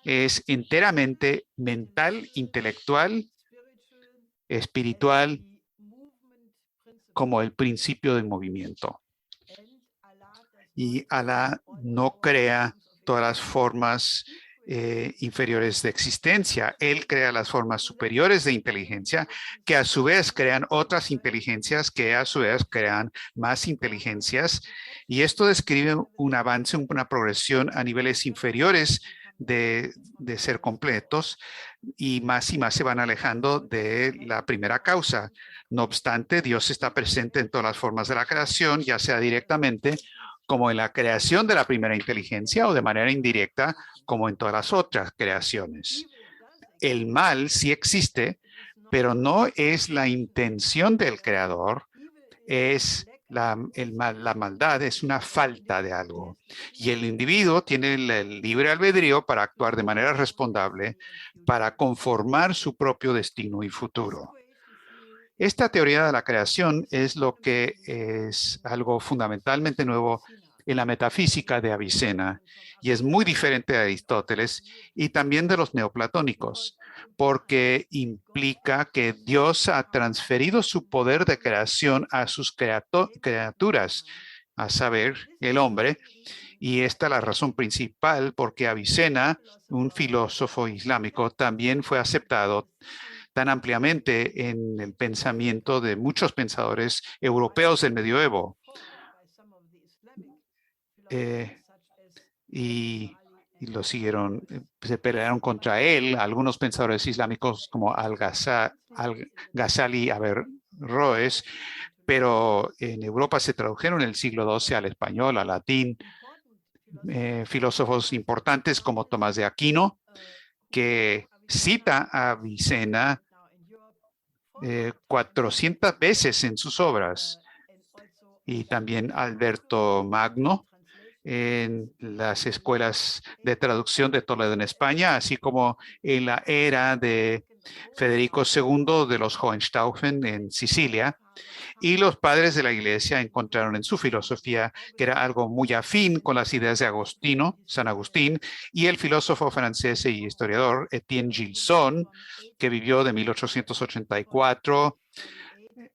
Es enteramente mental, intelectual, espiritual, como el principio del movimiento. Y Alá no crea todas las formas inferiores de existencia. Él crea las formas superiores de inteligencia que a su vez crean otras inteligencias que a su vez crean más inteligencias. Y esto describe un avance, una progresión a niveles inferiores de ser completos y más se van alejando de la primera causa. No obstante, Dios está presente en todas las formas de la creación, ya sea directamente como en la creación de la primera inteligencia o de manera indirecta, como en todas las otras creaciones. El mal sí existe, pero no es la intención del creador, es la maldad es una falta de algo. Y el individuo tiene el libre albedrío para actuar de manera responsable, para conformar su propio destino y futuro. Esta teoría de la creación es lo que es algo fundamentalmente nuevo en la metafísica de Avicena y es muy diferente de Aristóteles y también de los neoplatónicos, porque implica que Dios ha transferido su poder de creación a sus criaturas, a saber, el hombre, y esta es la razón principal porque Avicena, un filósofo islámico, también fue aceptado tan ampliamente en el pensamiento de muchos pensadores europeos del medioevo. Y lo siguieron, se pelearon contra él, algunos pensadores islámicos como Al-Ghazali, Averroes, pero en Europa se tradujeron en el siglo XII al español, al latín, filósofos importantes como Tomás de Aquino, que cita a Avicena 400 veces en sus obras, y también Alberto Magno, en las escuelas de traducción de Toledo en España, así como en la era de Federico II de los Hohenstaufen en Sicilia. Y los padres de la iglesia encontraron en su filosofía que era algo muy afín con las ideas de Agostino, San Agustín, y el filósofo francés y historiador Étienne Gilson, que vivió de 1884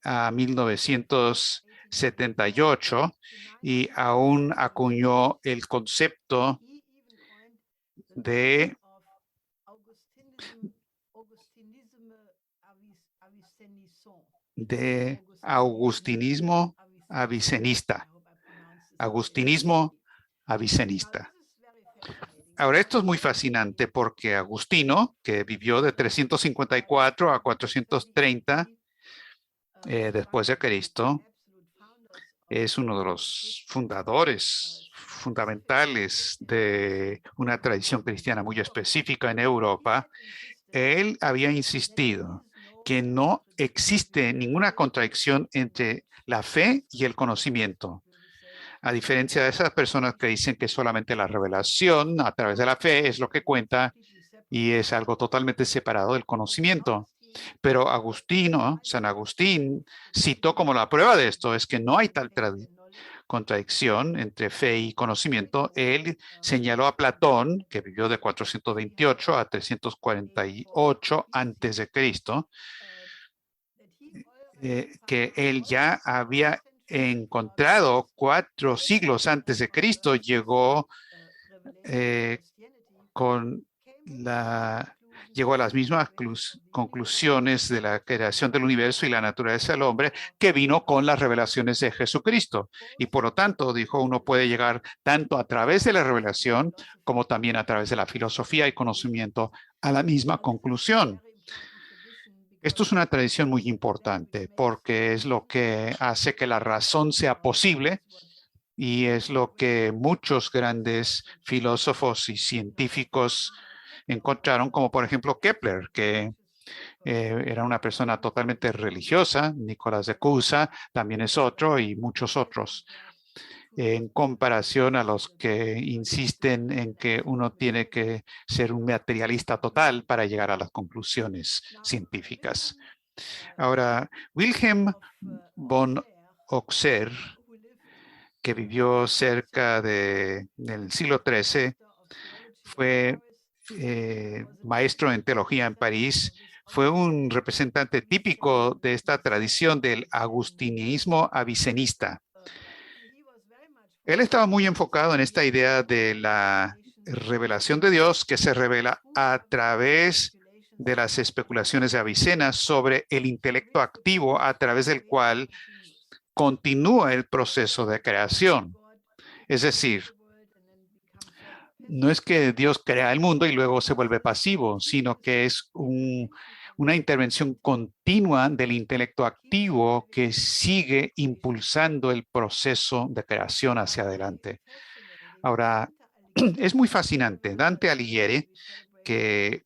a 1978 y aún acuñó el concepto de agustinismo avicenista. Agustinismo avicenista. Ahora, esto es muy fascinante porque Agustino, que vivió de 354 a 430 después de Cristo, es uno de los fundadores fundamentales de una tradición cristiana muy específica en Europa. Él había insistido que no existe ninguna contradicción entre la fe y el conocimiento. A diferencia de esas personas que dicen que solamente la revelación a través de la fe es lo que cuenta y es algo totalmente separado del conocimiento. Pero Agustino, San Agustín, citó como la prueba de esto es que no hay tal contradicción entre fe y conocimiento. Él señaló a Platón, que vivió de 428 a 348 antes de Cristo, que él ya había encontrado 4 siglos antes de Cristo, llegó llegó a las mismas conclusiones de la creación del universo y la naturaleza del hombre que vino con las revelaciones de Jesucristo. Y por lo tanto, dijo, uno puede llegar tanto a través de la revelación como también a través de la filosofía y conocimiento a la misma conclusión. Esto es una tradición muy importante porque es lo que hace que la razón sea posible y es lo que muchos grandes filósofos y científicos encontraron, como por ejemplo Kepler, que era una persona totalmente religiosa. Nicolás de Cusa también es otro y muchos otros, en comparación a los que insisten en que uno tiene que ser un materialista total para llegar a las conclusiones científicas. Ahora, Wilhelm von Oxer, que vivió cerca del siglo XIII, fue maestro en teología en París, fue un representante típico de esta tradición del agustinismo avicenista. Él estaba muy enfocado en esta idea de la revelación de Dios que se revela a través de las especulaciones de Avicena sobre el intelecto activo a través del cual continúa el proceso de creación. Es decir, no es que Dios crea el mundo y luego se vuelve pasivo, sino que es una intervención continua del intelecto activo que sigue impulsando el proceso de creación hacia adelante. Ahora, es muy fascinante. Dante Alighieri, que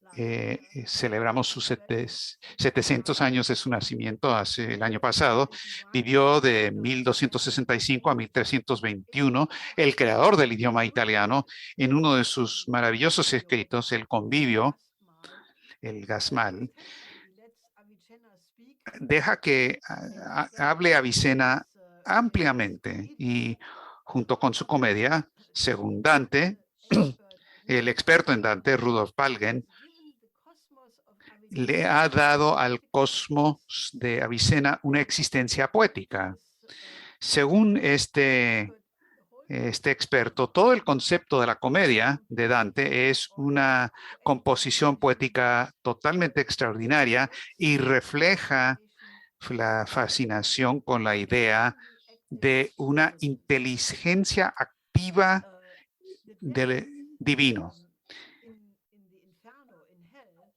celebramos sus 700 años de su nacimiento el año pasado, vivió de 1265 a 1321, el creador del idioma italiano, en uno de sus maravillosos escritos, El Convivio, el Gasmal, deja que hable Avicena ampliamente y junto con su comedia, según Dante, el experto en Dante, Rudolf Palgen, le ha dado al cosmos de Avicena una existencia poética. Según este experto, todo el concepto de la comedia de Dante es una composición poética totalmente extraordinaria y refleja la fascinación con la idea de una inteligencia activa del divino.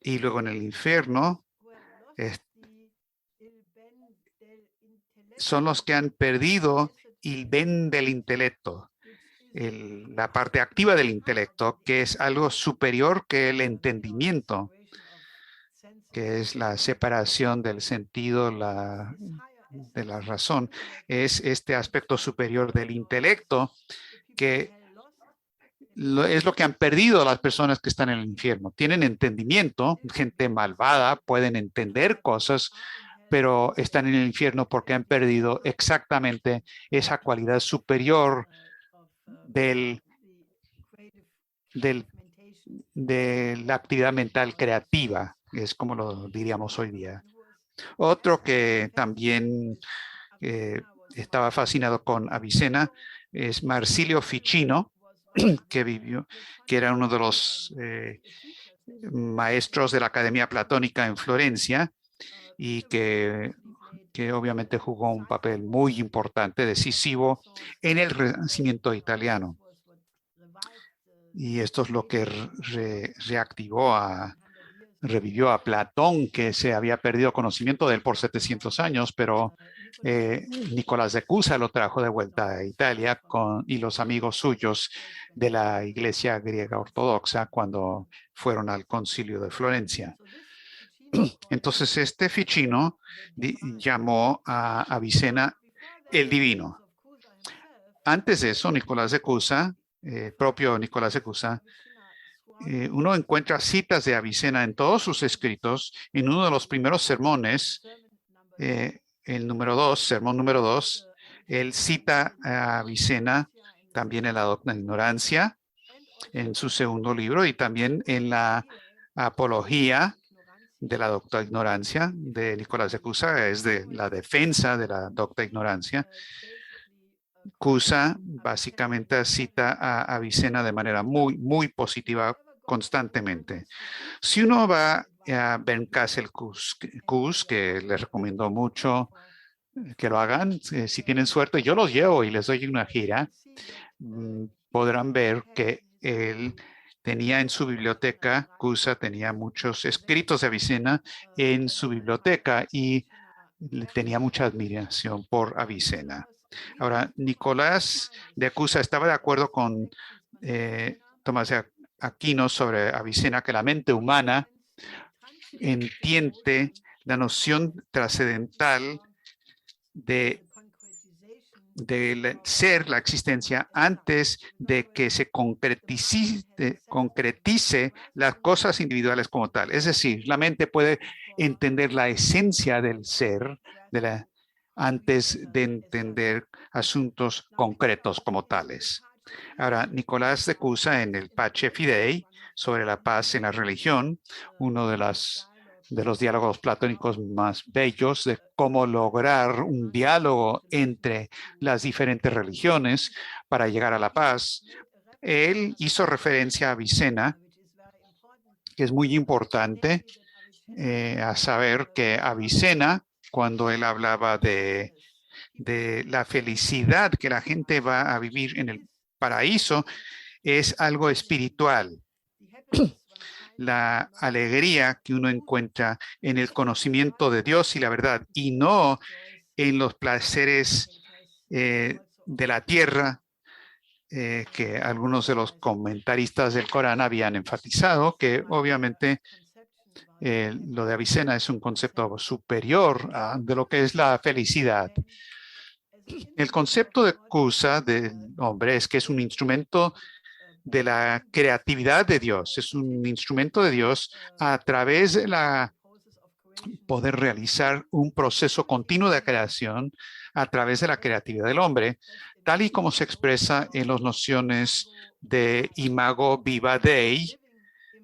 Y luego en el infierno son los que han perdido el ben del intelecto, la parte activa del intelecto, que es algo superior que el entendimiento, que es la separación del sentido de la razón. Es este aspecto superior del intelecto que es lo que han perdido las personas que están en el infierno. Tienen entendimiento, gente malvada, pueden entender cosas, pero están en el infierno porque han perdido exactamente esa cualidad superior del, del, de la actividad mental creativa, es como lo diríamos hoy día. Otro que también eh, estaba fascinado con Avicena es Marsilio Ficino, que era uno de los maestros de la Academia Platónica en Florencia y que obviamente jugó un papel muy importante, decisivo en el Renacimiento italiano. Y esto es lo que revivió a Platón, que se había perdido conocimiento de él por 700 años, pero Nicolás de Cusa lo trajo de vuelta a Italia y los amigos suyos de la Iglesia griega ortodoxa cuando fueron al Concilio de Florencia. Entonces este Ficino llamó a Avicena el divino. Antes de eso, Nicolás de Cusa, propio Nicolás de Cusa, uno encuentra citas de Avicena en todos sus escritos. En uno de los primeros sermones, el número 2, sermón número 2, él cita a Avicena también en la Doctrina de Ignorancia, en su segundo libro, y también en la Apología de la Doctrina de Ignorancia de Nicolás de Cusa, es de la defensa de la Doctrina de Ignorancia. Cusa básicamente cita a Avicena de manera muy positiva constantemente. Si uno va a Bernkastel Kues, que les recomiendo mucho que lo hagan, si tienen suerte, yo los llevo y les doy una gira, podrán ver que él tenía en su biblioteca, Cusa tenía muchos escritos de Avicena en su biblioteca y tenía mucha admiración por Avicena. Ahora, Nicolás de Cusa estaba de acuerdo con Tomás de Aquino sobre Avicena, que la mente humana entiende la noción trascendental del ser, la existencia, antes de que se concretice las cosas individuales como tal. Es decir, la mente puede entender la esencia del ser antes de entender asuntos concretos como tales. Ahora, Nicolás de Cusa en el Pace Fidei, sobre la paz en la religión, uno de los diálogos platónicos más bellos de cómo lograr un diálogo entre las diferentes religiones para llegar a la paz. Él hizo referencia a Avicena, que es muy importante, a saber que Avicena, cuando él hablaba de la felicidad que la gente va a vivir en el paraíso, es algo espiritual. La alegría que uno encuentra en el conocimiento de Dios y la verdad, y no en los placeres de la tierra, que algunos de los comentaristas del Corán habían enfatizado, que obviamente lo de Avicena es un concepto superior de lo que es la felicidad. El concepto de Cusa del hombre es que es un instrumento de la creatividad de Dios, es un instrumento de Dios a través de poder realizar un proceso continuo de creación a través de la creatividad del hombre, tal y como se expresa en las nociones de imago viva Dei,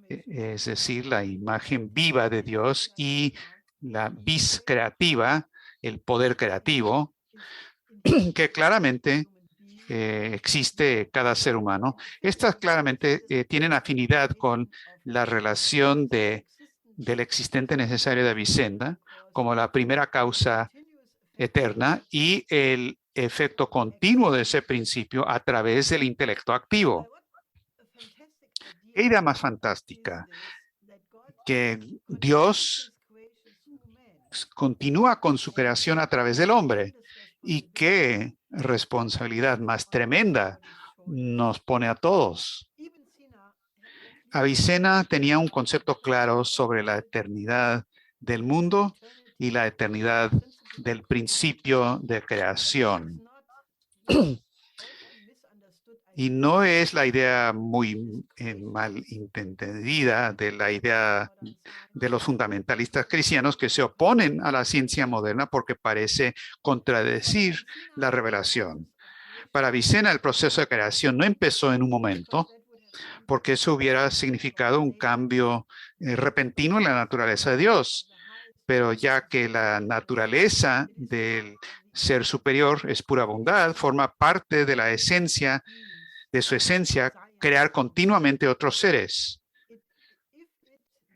es decir, la imagen viva de Dios, y la vis creativa, el poder creativo, que claramente existe cada ser humano. Estas claramente tienen afinidad con la relación del existente necesario de Avicena como la primera causa eterna y el efecto continuo de ese principio a través del intelecto activo. ¿Qué idea más fantástica? Que Dios continúa con su creación a través del hombre. Y qué responsabilidad más tremenda nos pone a todos. Avicena tenía un concepto claro sobre la eternidad del mundo y la eternidad del principio de creación. Y no es la idea muy mal entendida de la idea de los fundamentalistas cristianos que se oponen a la ciencia moderna porque parece contradecir la revelación. Para Avicena, el proceso de creación no empezó en un momento, porque eso hubiera significado un cambio repentino en la naturaleza de Dios. Pero ya que la naturaleza del ser superior es pura bondad, forma parte de la esencia, de su esencia, crear continuamente otros seres.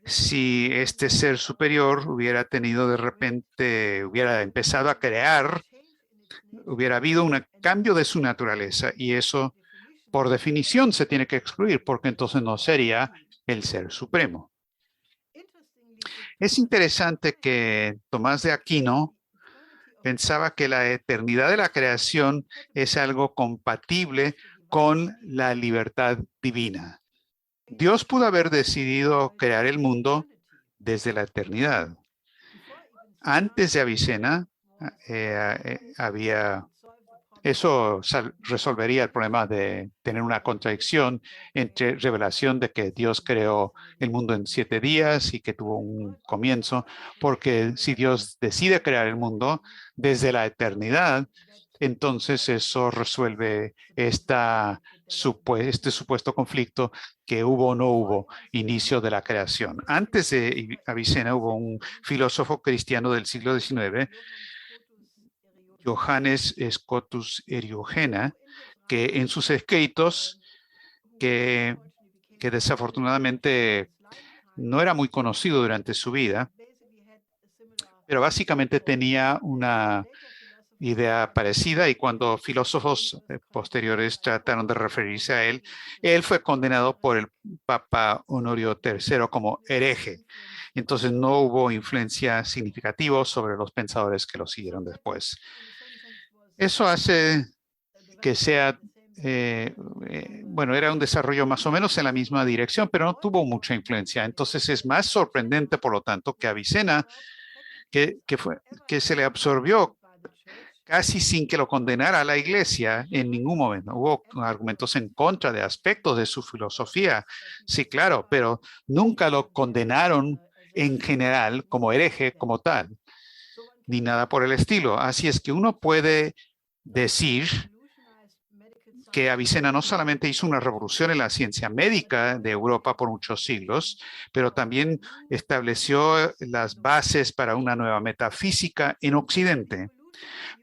Si este ser superior hubiera tenido de repente, hubiera empezado a crear, hubiera habido un cambio de su naturaleza y eso por definición se tiene que excluir porque entonces no sería el ser supremo. Es interesante que Tomás de Aquino pensaba que la eternidad de la creación es algo compatible con la libertad divina. Dios pudo haber decidido crear el mundo desde la eternidad. Antes de Avicena, eso resolvería el problema de tener una contradicción entre revelación de que Dios creó el mundo en 7 días y que tuvo un comienzo, porque si Dios decide crear el mundo desde la eternidad, entonces eso resuelve este supuesto conflicto que hubo o no hubo inicio de la creación. Antes de Avicena hubo un filósofo cristiano del siglo XIX, Johannes Scotus Eriugena, que en sus escritos, que desafortunadamente no era muy conocido durante su vida, pero básicamente tenía una idea parecida y cuando filósofos posteriores trataron de referirse a él, él fue condenado por el Papa Honorio III como hereje. Entonces no hubo influencia significativa sobre los pensadores que lo siguieron después. Eso hace que sea, bueno, era un desarrollo más o menos en la misma dirección, pero no tuvo mucha influencia. Entonces es más sorprendente, por lo tanto, que Avicena, que se le absorbió casi sin que lo condenara a la iglesia en ningún momento. Hubo argumentos en contra de aspectos de su filosofía, sí, claro, pero nunca lo condenaron en general como hereje, como tal, ni nada por el estilo. Así es que uno puede decir que Avicena no solamente hizo una revolución en la ciencia médica de Europa por muchos siglos, pero también estableció las bases para una nueva metafísica en Occidente.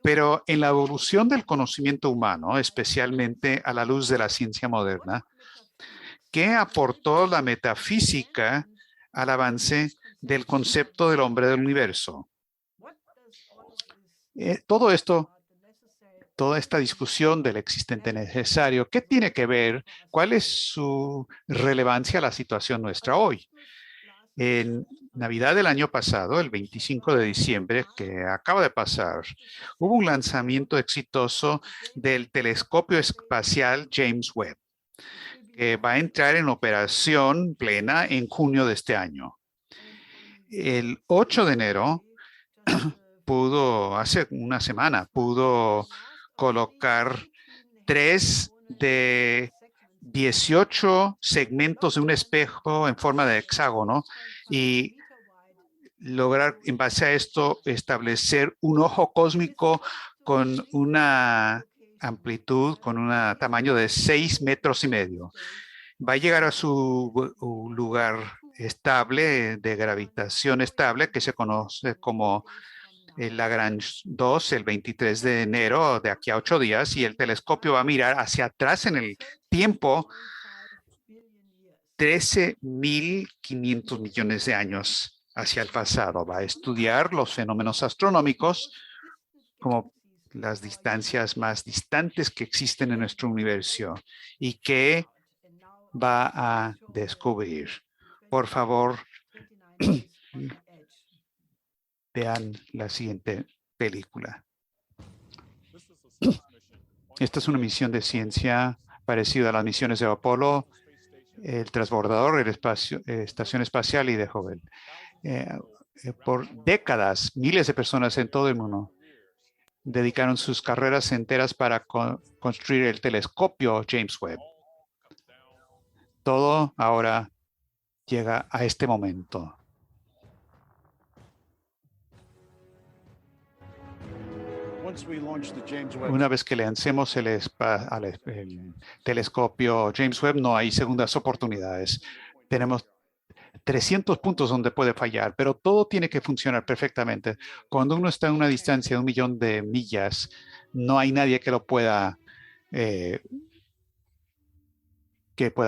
Pero en la evolución del conocimiento humano, especialmente a la luz de la ciencia moderna, ¿qué aportó la metafísica al avance del concepto del hombre del universo? Todo esto, toda esta discusión del existente necesario, ¿qué tiene que ver? ¿Cuál es su relevancia a la situación nuestra hoy? En Navidad del año pasado, el 25 de diciembre, que acaba de pasar, hubo un lanzamiento exitoso del telescopio espacial James Webb, que va a entrar en operación plena en junio de este año. El 8 de enero hace una semana, pudo colocar 3 de 18 segmentos de un espejo en forma de hexágono y lograr en base a esto establecer un ojo cósmico con una amplitud, con un tamaño de 6,5 metros. Va a llegar a su lugar estable, de gravitación estable, que se conoce como el Lagrange 2, el 23 de enero, de aquí a 8 días, y el telescopio va a mirar hacia atrás en el tiempo 13.500 millones de años hacia el pasado. Va a estudiar los fenómenos astronómicos como las distancias más distantes que existen en nuestro universo y que va a descubrir. Por favor, vean la siguiente película. Esta es una misión de ciencia parecida a las misiones de Apolo, el transbordador, estación espacial y de Hubble. Por décadas, miles de personas en todo el mundo dedicaron sus carreras enteras para construir el telescopio James Webb. Todo ahora llega a este momento. Una vez que lancemos el telescopio James Webb, no hay segundas oportunidades. Tenemos 300 puntos donde puede fallar, pero todo tiene que funcionar perfectamente. Cuando uno está a una distancia de 1.000.000 de millas, no hay nadie que lo pueda,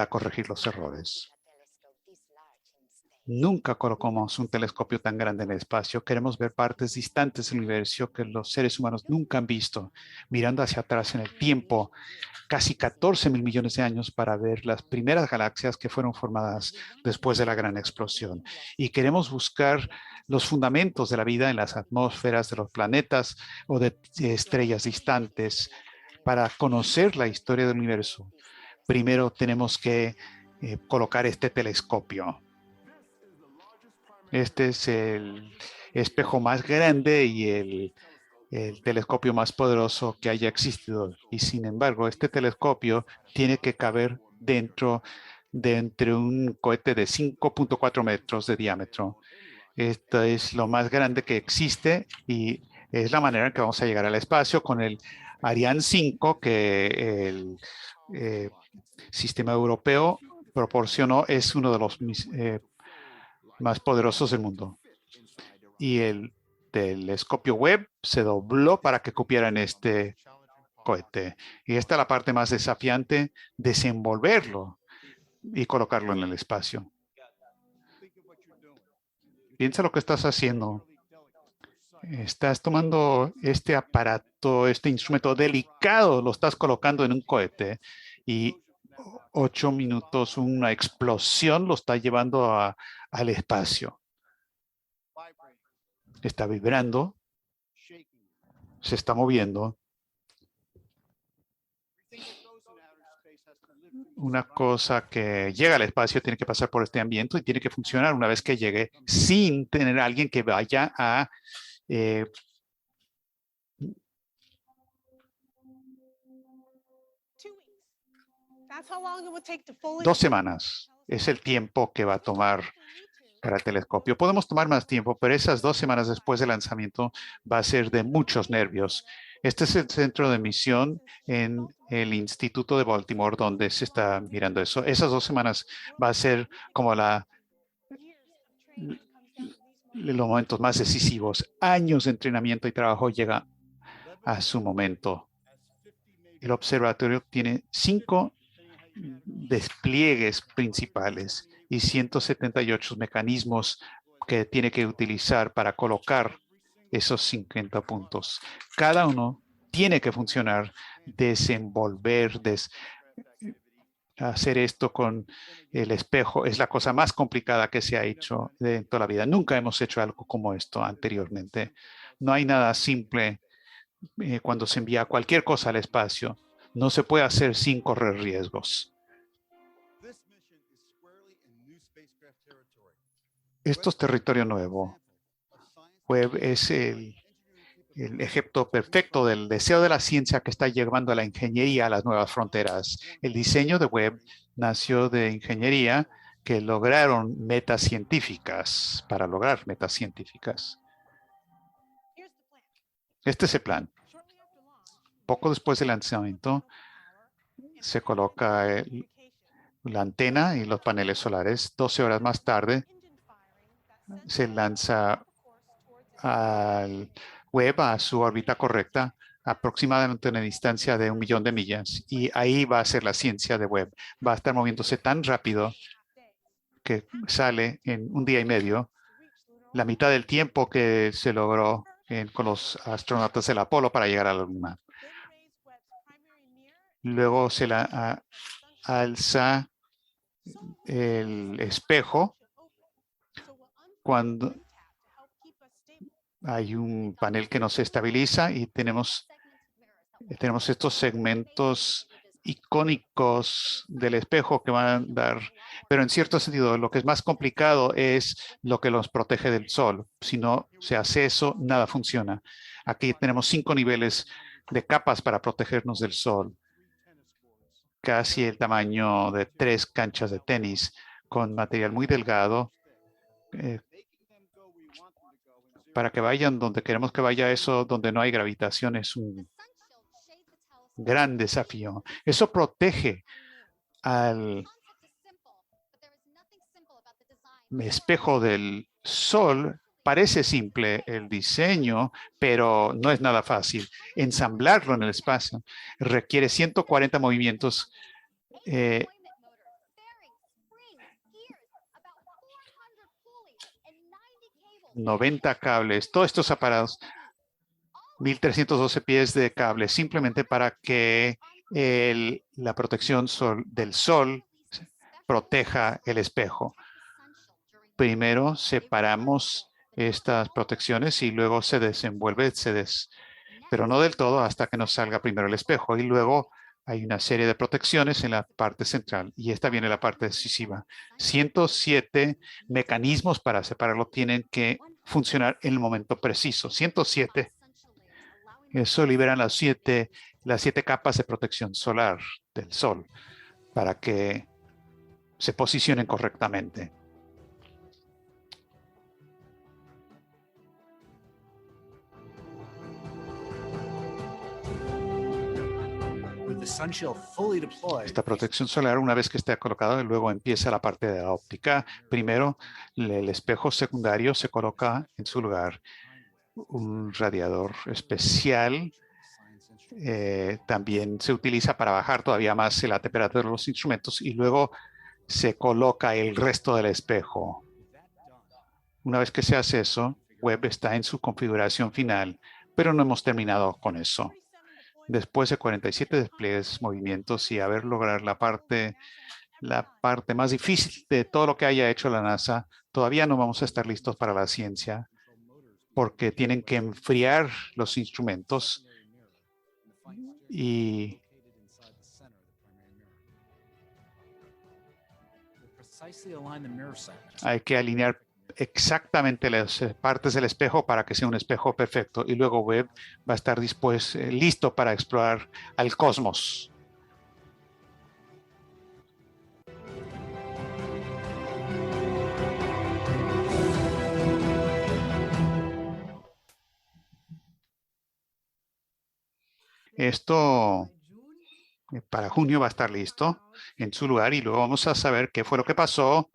corregir los errores. Nunca colocamos un telescopio tan grande en el espacio. Queremos ver partes distantes del universo que los seres humanos nunca han visto, mirando hacia atrás en el tiempo, casi 14.000 millones de años para ver las primeras galaxias que fueron formadas después de la gran explosión. Y queremos buscar los fundamentos de la vida en las atmósferas de los planetas o de estrellas distantes para conocer la historia del universo. Primero tenemos que colocar este telescopio. Este es el espejo más grande y el telescopio más poderoso que haya existido. Y sin embargo, este telescopio tiene que caber dentro de un cohete de 5.4 metros de diámetro. Esto es lo más grande que existe y es la manera en que vamos a llegar al espacio con el Ariane 5 que el sistema europeo proporcionó. Es uno de los más poderosos del mundo. Y el telescopio Webb se dobló para que cupiera en este cohete. Y esta es la parte más desafiante, desenvolverlo y colocarlo en el espacio. Piensa lo que estás haciendo. Estás tomando este aparato, este instrumento delicado, lo estás colocando en un cohete y 8 minutos, una explosión lo está llevando al espacio. Está vibrando, se está moviendo. Una cosa que llega al espacio tiene que pasar por este ambiente y tiene que funcionar una vez que llegue sin tener a alguien que vaya a 2 semanas es el tiempo que va a tomar para el telescopio. Podemos tomar más tiempo, pero esas 2 semanas después del lanzamiento va a ser de muchos nervios. Este es el centro de misión en el Instituto de Baltimore, donde se está mirando eso. Esas 2 semanas va a ser como los momentos más decisivos. Años de entrenamiento y trabajo llega a su momento. El observatorio tiene 5 despliegues principales y 178 mecanismos que tiene que utilizar para colocar esos 50 puntos. Cada uno tiene que funcionar, desenvolver, hacer esto con el espejo. Es la cosa más complicada que se ha hecho en toda la vida. Nunca hemos hecho algo como esto anteriormente. No hay nada simple cuando se envía cualquier cosa al espacio. No se puede hacer sin correr riesgos. Esto es territorio nuevo. Webb es el ejemplo perfecto del deseo de la ciencia que está llevando a la ingeniería a las nuevas fronteras. El diseño de Webb nació de ingeniería que lograron metas científicas, para lograr metas científicas. Este es el plan. Poco después del lanzamiento, se coloca la antena y los paneles solares. 12 horas más tarde, se lanza al Webb a su órbita correcta, aproximadamente a una distancia de 1.000.000 de millas. Y ahí va a ser la ciencia de Webb. Va a estar moviéndose tan rápido que sale en 1 día y medio, la mitad del tiempo que se logró con los astronautas del Apolo para llegar a la Luna. Luego se alza el espejo cuando hay un panel que nos estabiliza y tenemos estos segmentos icónicos del espejo que van a dar, pero en cierto sentido lo que es más complicado es lo que los protege del sol. Si no se hace eso, nada funciona. Aquí tenemos 5 niveles de capas para protegernos del sol, casi el tamaño de 3 canchas de tenis, con material muy delgado, para que vayan donde queremos que vaya. Eso, donde no hay gravitación, es un gran desafío. Eso protege al espejo del sol. Parece simple el diseño, pero no es nada fácil. Ensamblarlo en el espacio requiere 140 movimientos, 90 cables, todos estos aparatos, 1312 pies de cable, simplemente para que la protección del sol proteja el espejo. Primero separamos estas protecciones y luego se desenvuelve, pero no del todo hasta que nos salga primero el espejo. Y luego hay una serie de protecciones en la parte central. Y esta viene la parte decisiva. 107 mecanismos para separarlo tienen que funcionar en el momento preciso. 107. Eso liberan las siete capas de protección solar del sol para que se posicionen correctamente. Esta protección solar, una vez que esté colocada, luego empieza la parte de la óptica. Primero, el espejo secundario se coloca en su lugar. Un radiador especial también se utiliza para bajar todavía más la temperatura de los instrumentos, y luego se coloca el resto del espejo. Una vez que se hace eso, Webb está en su configuración final, pero no hemos terminado con eso. Después de 47 despliegues, movimientos y haber logrado la parte más difícil de todo lo que haya hecho la NASA, todavía no vamos a estar listos para la ciencia, porque tienen que enfriar los instrumentos y hay que alinear exactamente las partes del espejo para que sea un espejo perfecto. Y luego Webb va a estar listo para explorar al cosmos. Esto para junio va a estar listo en su lugar, y luego vamos a saber qué fue lo que pasó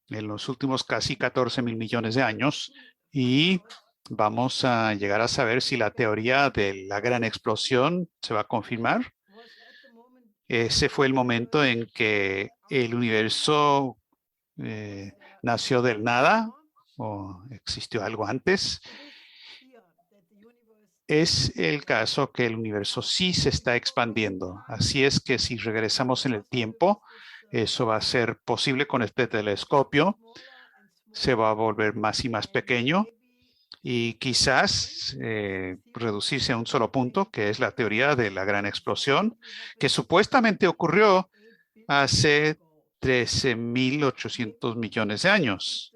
en los últimos casi 14.000 millones de años, y vamos a llegar a saber si la teoría de la gran explosión se va a confirmar. Ese fue el momento en que el universo nació del nada, o existió algo antes. Es el caso que el universo sí se está expandiendo. Así es que si regresamos en el tiempo, eso va a ser posible con este telescopio. Se va a volver más y más pequeño y quizás reducirse a un solo punto, que es la teoría de la gran explosión, que supuestamente ocurrió hace 13.800 millones de años.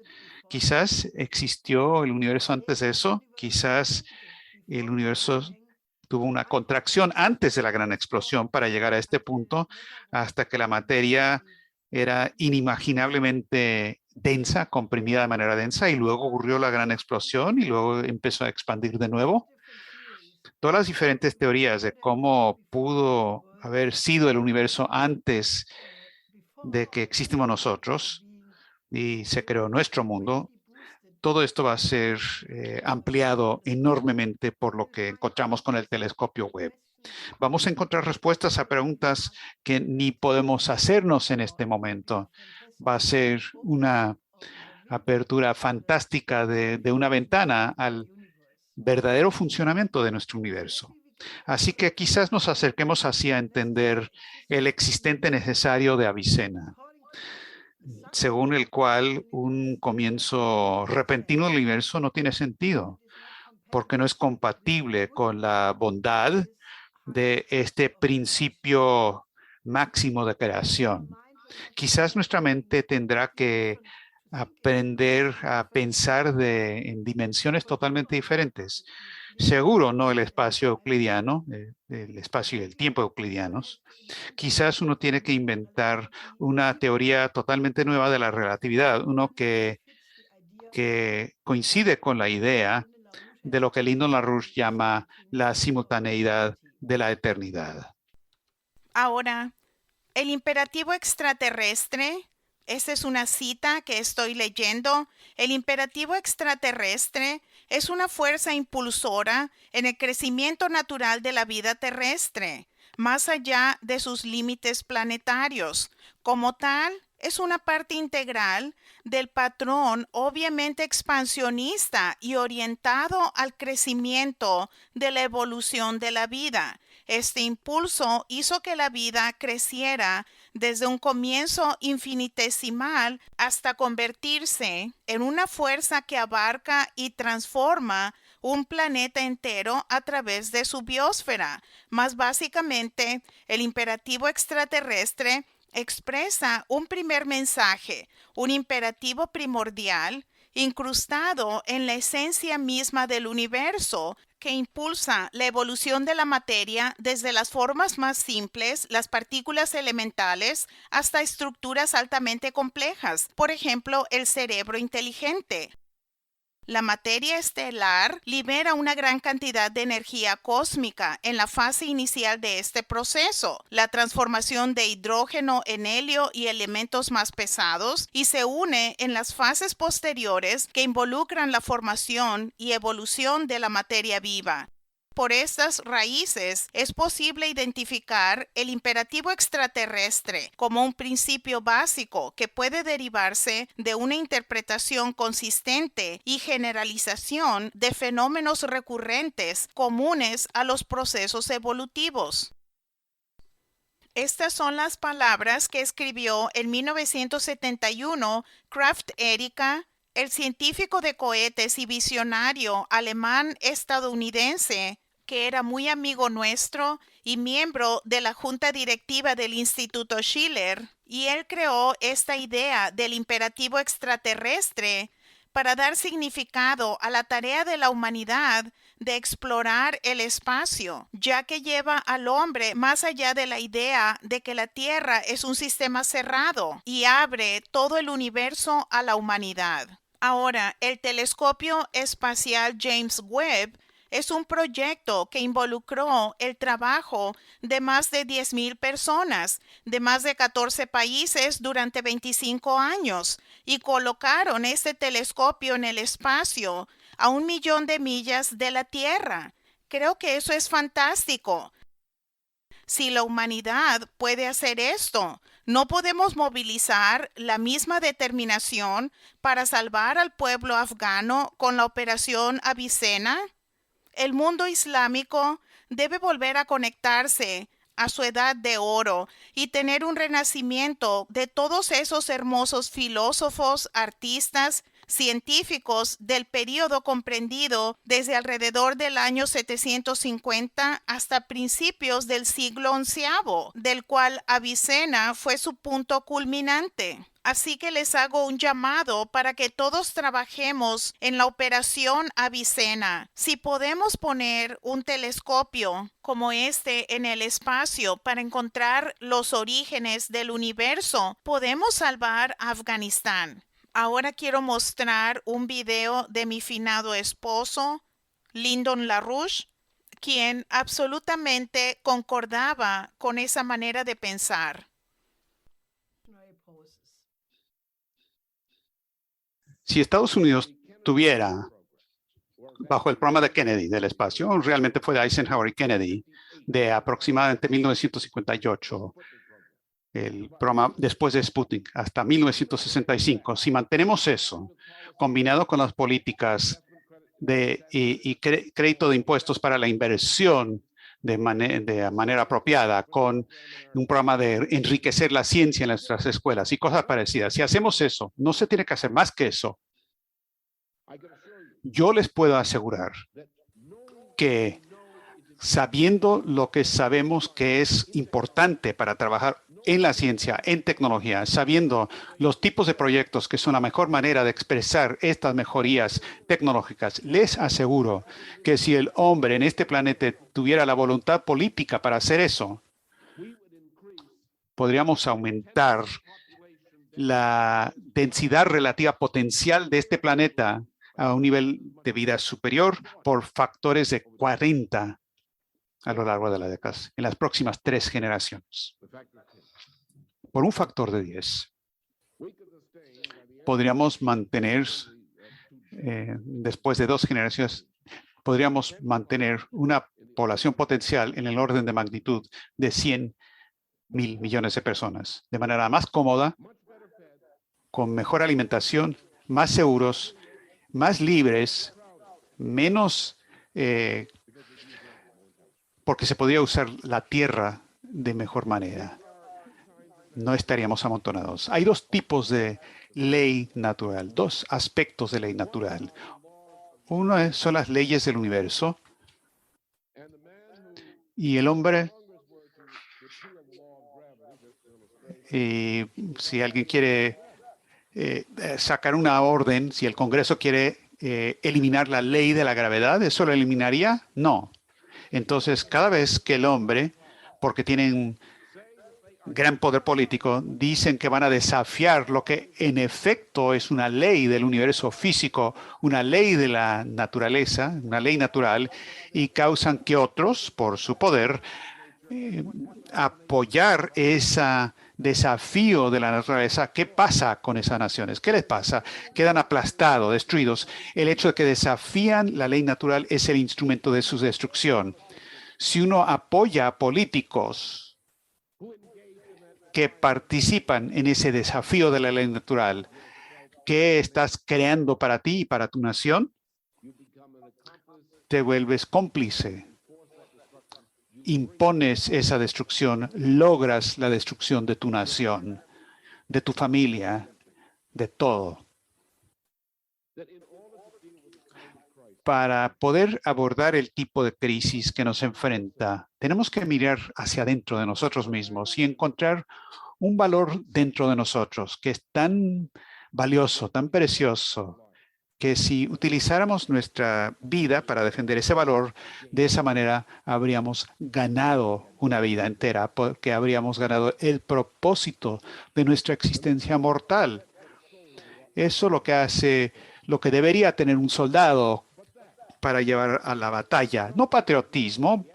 Quizás existió el universo antes de eso, quizás el universo tuvo una contracción antes de la gran explosión para llegar a este punto, hasta que la materia era inimaginablemente densa, comprimida de manera densa, y luego ocurrió la gran explosión y luego empezó a expandir de nuevo. Todas las diferentes teorías de cómo pudo haber sido el universo antes de que existimos nosotros y se creó nuestro mundo, todo esto va a ser ampliado enormemente por lo que encontramos con el telescopio Webb. Vamos a encontrar respuestas a preguntas que ni podemos hacernos en este momento. Va a ser una apertura fantástica de una ventana al verdadero funcionamiento de nuestro universo. Así que quizás nos acerquemos así a entender el existente necesario de Avicena, según el cual un comienzo repentino del universo no tiene sentido, porque no es compatible con la bondad de este principio máximo de creación. Quizás nuestra mente tendrá que aprender a pensar en dimensiones totalmente diferentes. Seguro no el espacio euclidiano, el espacio y el tiempo euclidianos. Quizás uno tiene que inventar una teoría totalmente nueva de la relatividad, uno que coincide con la idea de lo que Lyndon LaRouche llama la simultaneidad de la eternidad. Ahora, el imperativo extraterrestre, esta es una cita que estoy leyendo, el imperativo extraterrestre es una fuerza impulsora en el crecimiento natural de la vida terrestre, más allá de sus límites planetarios. Como tal, es una parte integral del patrón obviamente expansionista y orientado al crecimiento de la evolución de la vida. Este impulso hizo que la vida creciera desde un comienzo infinitesimal hasta convertirse en una fuerza que abarca y transforma un planeta entero a través de su biosfera. Más básicamente, el imperativo extraterrestre expresa un primer mensaje, un imperativo primordial incrustado en la esencia misma del universo, que impulsa la evolución de la materia desde las formas más simples, las partículas elementales, hasta estructuras altamente complejas, por ejemplo, el cerebro inteligente. La materia estelar libera una gran cantidad de energía cósmica en la fase inicial de este proceso, la transformación de hidrógeno en helio y elementos más pesados, y se une en las fases posteriores que involucran la formación y evolución de la materia viva. Por estas raíces es posible identificar el imperativo extraterrestre como un principio básico que puede derivarse de una interpretación consistente y generalización de fenómenos recurrentes comunes a los procesos evolutivos. Estas son las palabras que escribió en 1971 Kraft Erika, el científico de cohetes y visionario alemán-estadounidense, que era muy amigo nuestro y miembro de la junta directiva del Instituto Schiller, y él creó esta idea del imperativo extraterrestre para dar significado a la tarea de la humanidad de explorar el espacio, ya que lleva al hombre más allá de la idea de que la Tierra es un sistema cerrado y abre todo el universo a la humanidad. Ahora, el telescopio espacial James Webb es un proyecto que involucró el trabajo de más de 10,000 personas de más de 14 países durante 25 años y colocaron este telescopio en el espacio a 1,000,000 de millas de la Tierra. Creo que eso es fantástico. Si la humanidad puede hacer esto, ¿no podemos movilizar la misma determinación para salvar al pueblo afgano con la operación Avicena? El mundo islámico debe volver a conectarse a su edad de oro y tener un renacimiento de todos esos hermosos filósofos, artistas, científicos del período comprendido desde alrededor del año 750 hasta principios del siglo XI, del cual Avicena fue su punto culminante. Así que les hago un llamado para que todos trabajemos en la operación Avicena. Si podemos poner un telescopio como este en el espacio para encontrar los orígenes del universo, podemos salvar a Afganistán. Ahora quiero mostrar un video de mi finado esposo, Lyndon LaRouche, quien absolutamente concordaba con esa manera de pensar. Si Estados Unidos tuviera, bajo el programa de Kennedy del espacio, realmente fue de Eisenhower y Kennedy, de aproximadamente 1958, el programa después de Sputnik, hasta 1965. Si mantenemos eso, combinado con las políticas y crédito de impuestos para la inversión de manera apropiada, con un programa de enriquecer la ciencia en nuestras escuelas y cosas parecidas. Si hacemos eso, no se tiene que hacer más que eso. Yo les puedo asegurar que sabiendo lo que sabemos que es importante para trabajar en la ciencia, en tecnología, sabiendo los tipos de proyectos que son la mejor manera de expresar estas mejorías tecnológicas, les aseguro que si el hombre en este planeta tuviera la voluntad política para hacer eso, podríamos aumentar la densidad relativa potencial de este planeta a un nivel de vida superior por factores de 40 a lo largo de las décadas, en las próximas 3 generaciones. Por un factor de 10. Podríamos mantener, después de 2 generaciones, podríamos mantener una población potencial en el orden de magnitud de 100 mil millones de personas, de manera más cómoda, con mejor alimentación, más seguros, más libres, menos, porque se podría usar la tierra de mejor manera. No estaríamos amontonados. Hay 2 tipos de ley natural, 2 aspectos de ley natural. Uno son las leyes del universo y el hombre. Y si alguien quiere sacar una orden, si el Congreso quiere eliminar la ley de la gravedad, ¿eso lo eliminaría? No. Entonces, cada vez que el hombre, porque tienen gran poder político, dicen que van a desafiar lo que en efecto es una ley del universo físico, una ley de la naturaleza, una ley natural, y causan que otros, por su poder, apoyar ese desafío de la naturaleza. ¿Qué pasa con esas naciones? ¿Qué les pasa? Quedan aplastados, destruidos. El hecho de que desafían la ley natural es el instrumento de su destrucción. Si uno apoya a políticos que participan en ese desafío de la ley natural, ¿qué estás creando para ti y para tu nación? Te vuelves cómplice. Impones esa destrucción, logras la destrucción de tu nación, de tu familia, de todo. Para poder abordar el tipo de crisis que nos enfrenta, tenemos que mirar hacia adentro de nosotros mismos y encontrar un valor dentro de nosotros que es tan valioso, tan precioso, que si utilizáramos nuestra vida para defender ese valor, de esa manera habríamos ganado una vida entera, porque habríamos ganado el propósito de nuestra existencia mortal. Eso es lo que hace, lo que debería tener un soldado para llevar a la batalla. No patriotismo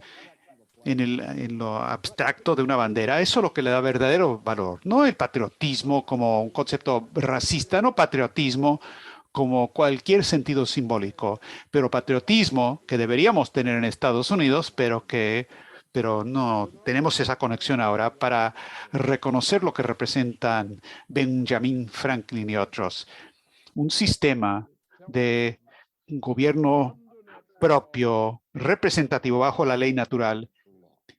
en lo abstracto de una bandera, eso es lo que le da verdadero valor. No el patriotismo como un concepto racista, no patriotismo como cualquier sentido simbólico, pero patriotismo que deberíamos tener en Estados Unidos, pero no tenemos esa conexión ahora para reconocer lo que representan Benjamin Franklin y otros. Un sistema de gobierno propio, representativo bajo la ley natural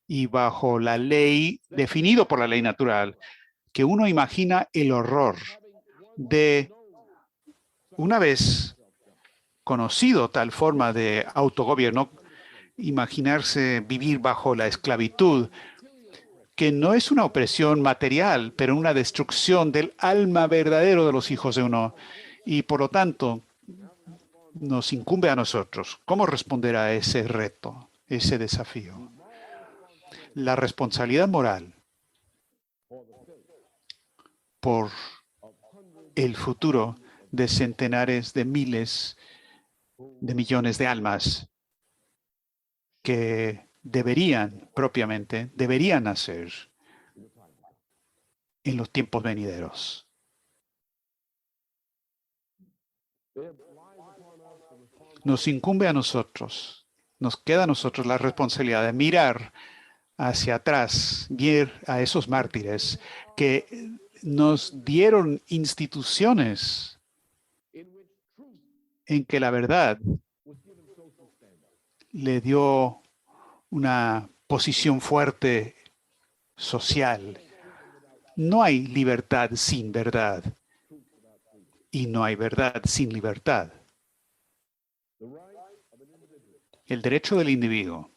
y bajo la ley, definido por la ley natural, que uno imagina el horror de, una vez conocido tal forma de autogobierno, imaginarse vivir bajo la esclavitud, que no es una opresión material, pero una destrucción del alma verdadero de los hijos de uno. Y por lo tanto, nos incumbe a nosotros cómo responder a ese reto, ese desafío. La responsabilidad moral por el futuro de centenares de miles de millones de almas que deberían nacer en los tiempos venideros. Nos incumbe a nosotros, nos queda a nosotros la responsabilidad de mirar hacia atrás, ver a esos mártires que nos dieron instituciones en que la verdad le dio una posición fuerte social. No hay libertad sin verdad y no hay verdad sin libertad. El derecho del individuo,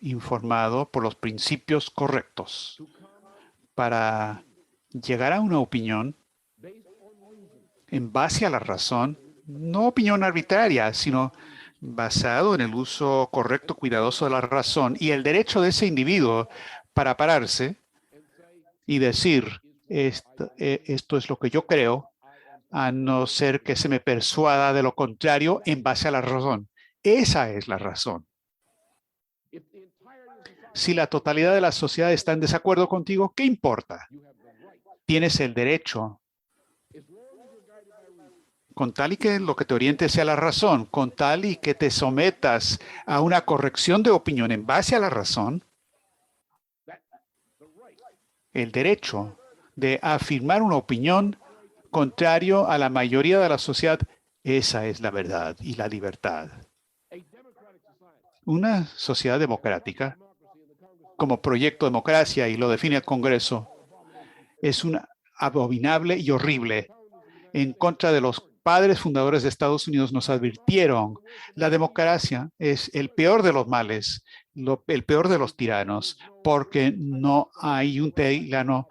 informado por los principios correctos para llegar a una opinión en base a la razón, no opinión arbitraria, sino basado en el uso correcto, cuidadoso de la razón y el derecho de ese individuo para pararse y decir, esto es lo que yo creo, a no ser que se me persuada de lo contrario en base a la razón. Esa es la razón. Si la totalidad de la sociedad está en desacuerdo contigo, ¿qué importa? Tienes el derecho, con tal y que lo que te oriente sea la razón, con tal y que te sometas a una corrección de opinión en base a la razón, el derecho de afirmar una opinión contrario a la mayoría de la sociedad, esa es la verdad y la libertad. Una sociedad democrática, como proyecto de democracia, y lo define el Congreso, es una abominable y horrible. En contra de los padres fundadores de Estados Unidos nos advirtieron, la democracia es el peor de los males, el peor de los tiranos, porque no hay un tirano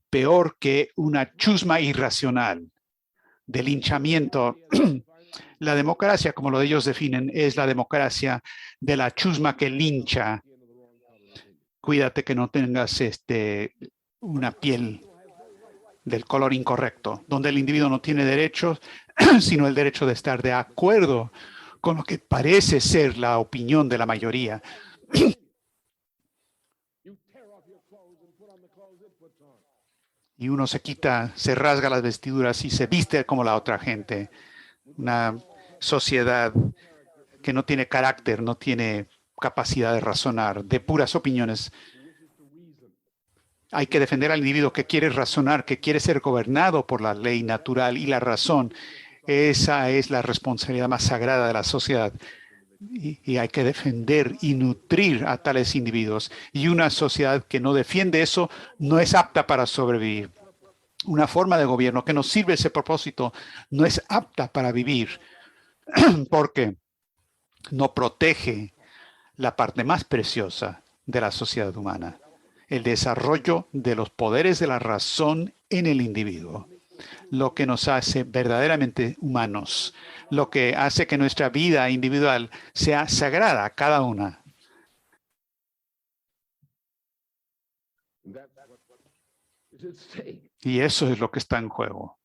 peor que una chusma irracional de linchamiento. La democracia, como lo ellos definen, es la democracia de la chusma que lincha. Cuídate que no tengas una piel del color incorrecto, donde el individuo no tiene derechos, sino el derecho de estar de acuerdo con lo que parece ser la opinión de la mayoría. Y uno se rasga las vestiduras y se viste como la otra gente. Una sociedad que no tiene carácter, no tiene capacidad de razonar, de puras opiniones. Hay que defender al individuo que quiere razonar, que quiere ser gobernado por la ley natural y la razón. Esa es la responsabilidad más sagrada de la sociedad. Y hay que defender y nutrir a tales individuos. Y una sociedad que no defiende eso no es apta para sobrevivir. Una forma de gobierno que no sirve ese propósito no es apta para vivir porque no protege la parte más preciosa de la sociedad humana, el desarrollo de los poderes de la razón en el individuo, lo que nos hace verdaderamente humanos, lo que hace que nuestra vida individual sea sagrada, cada una. Y eso es lo que está en juego.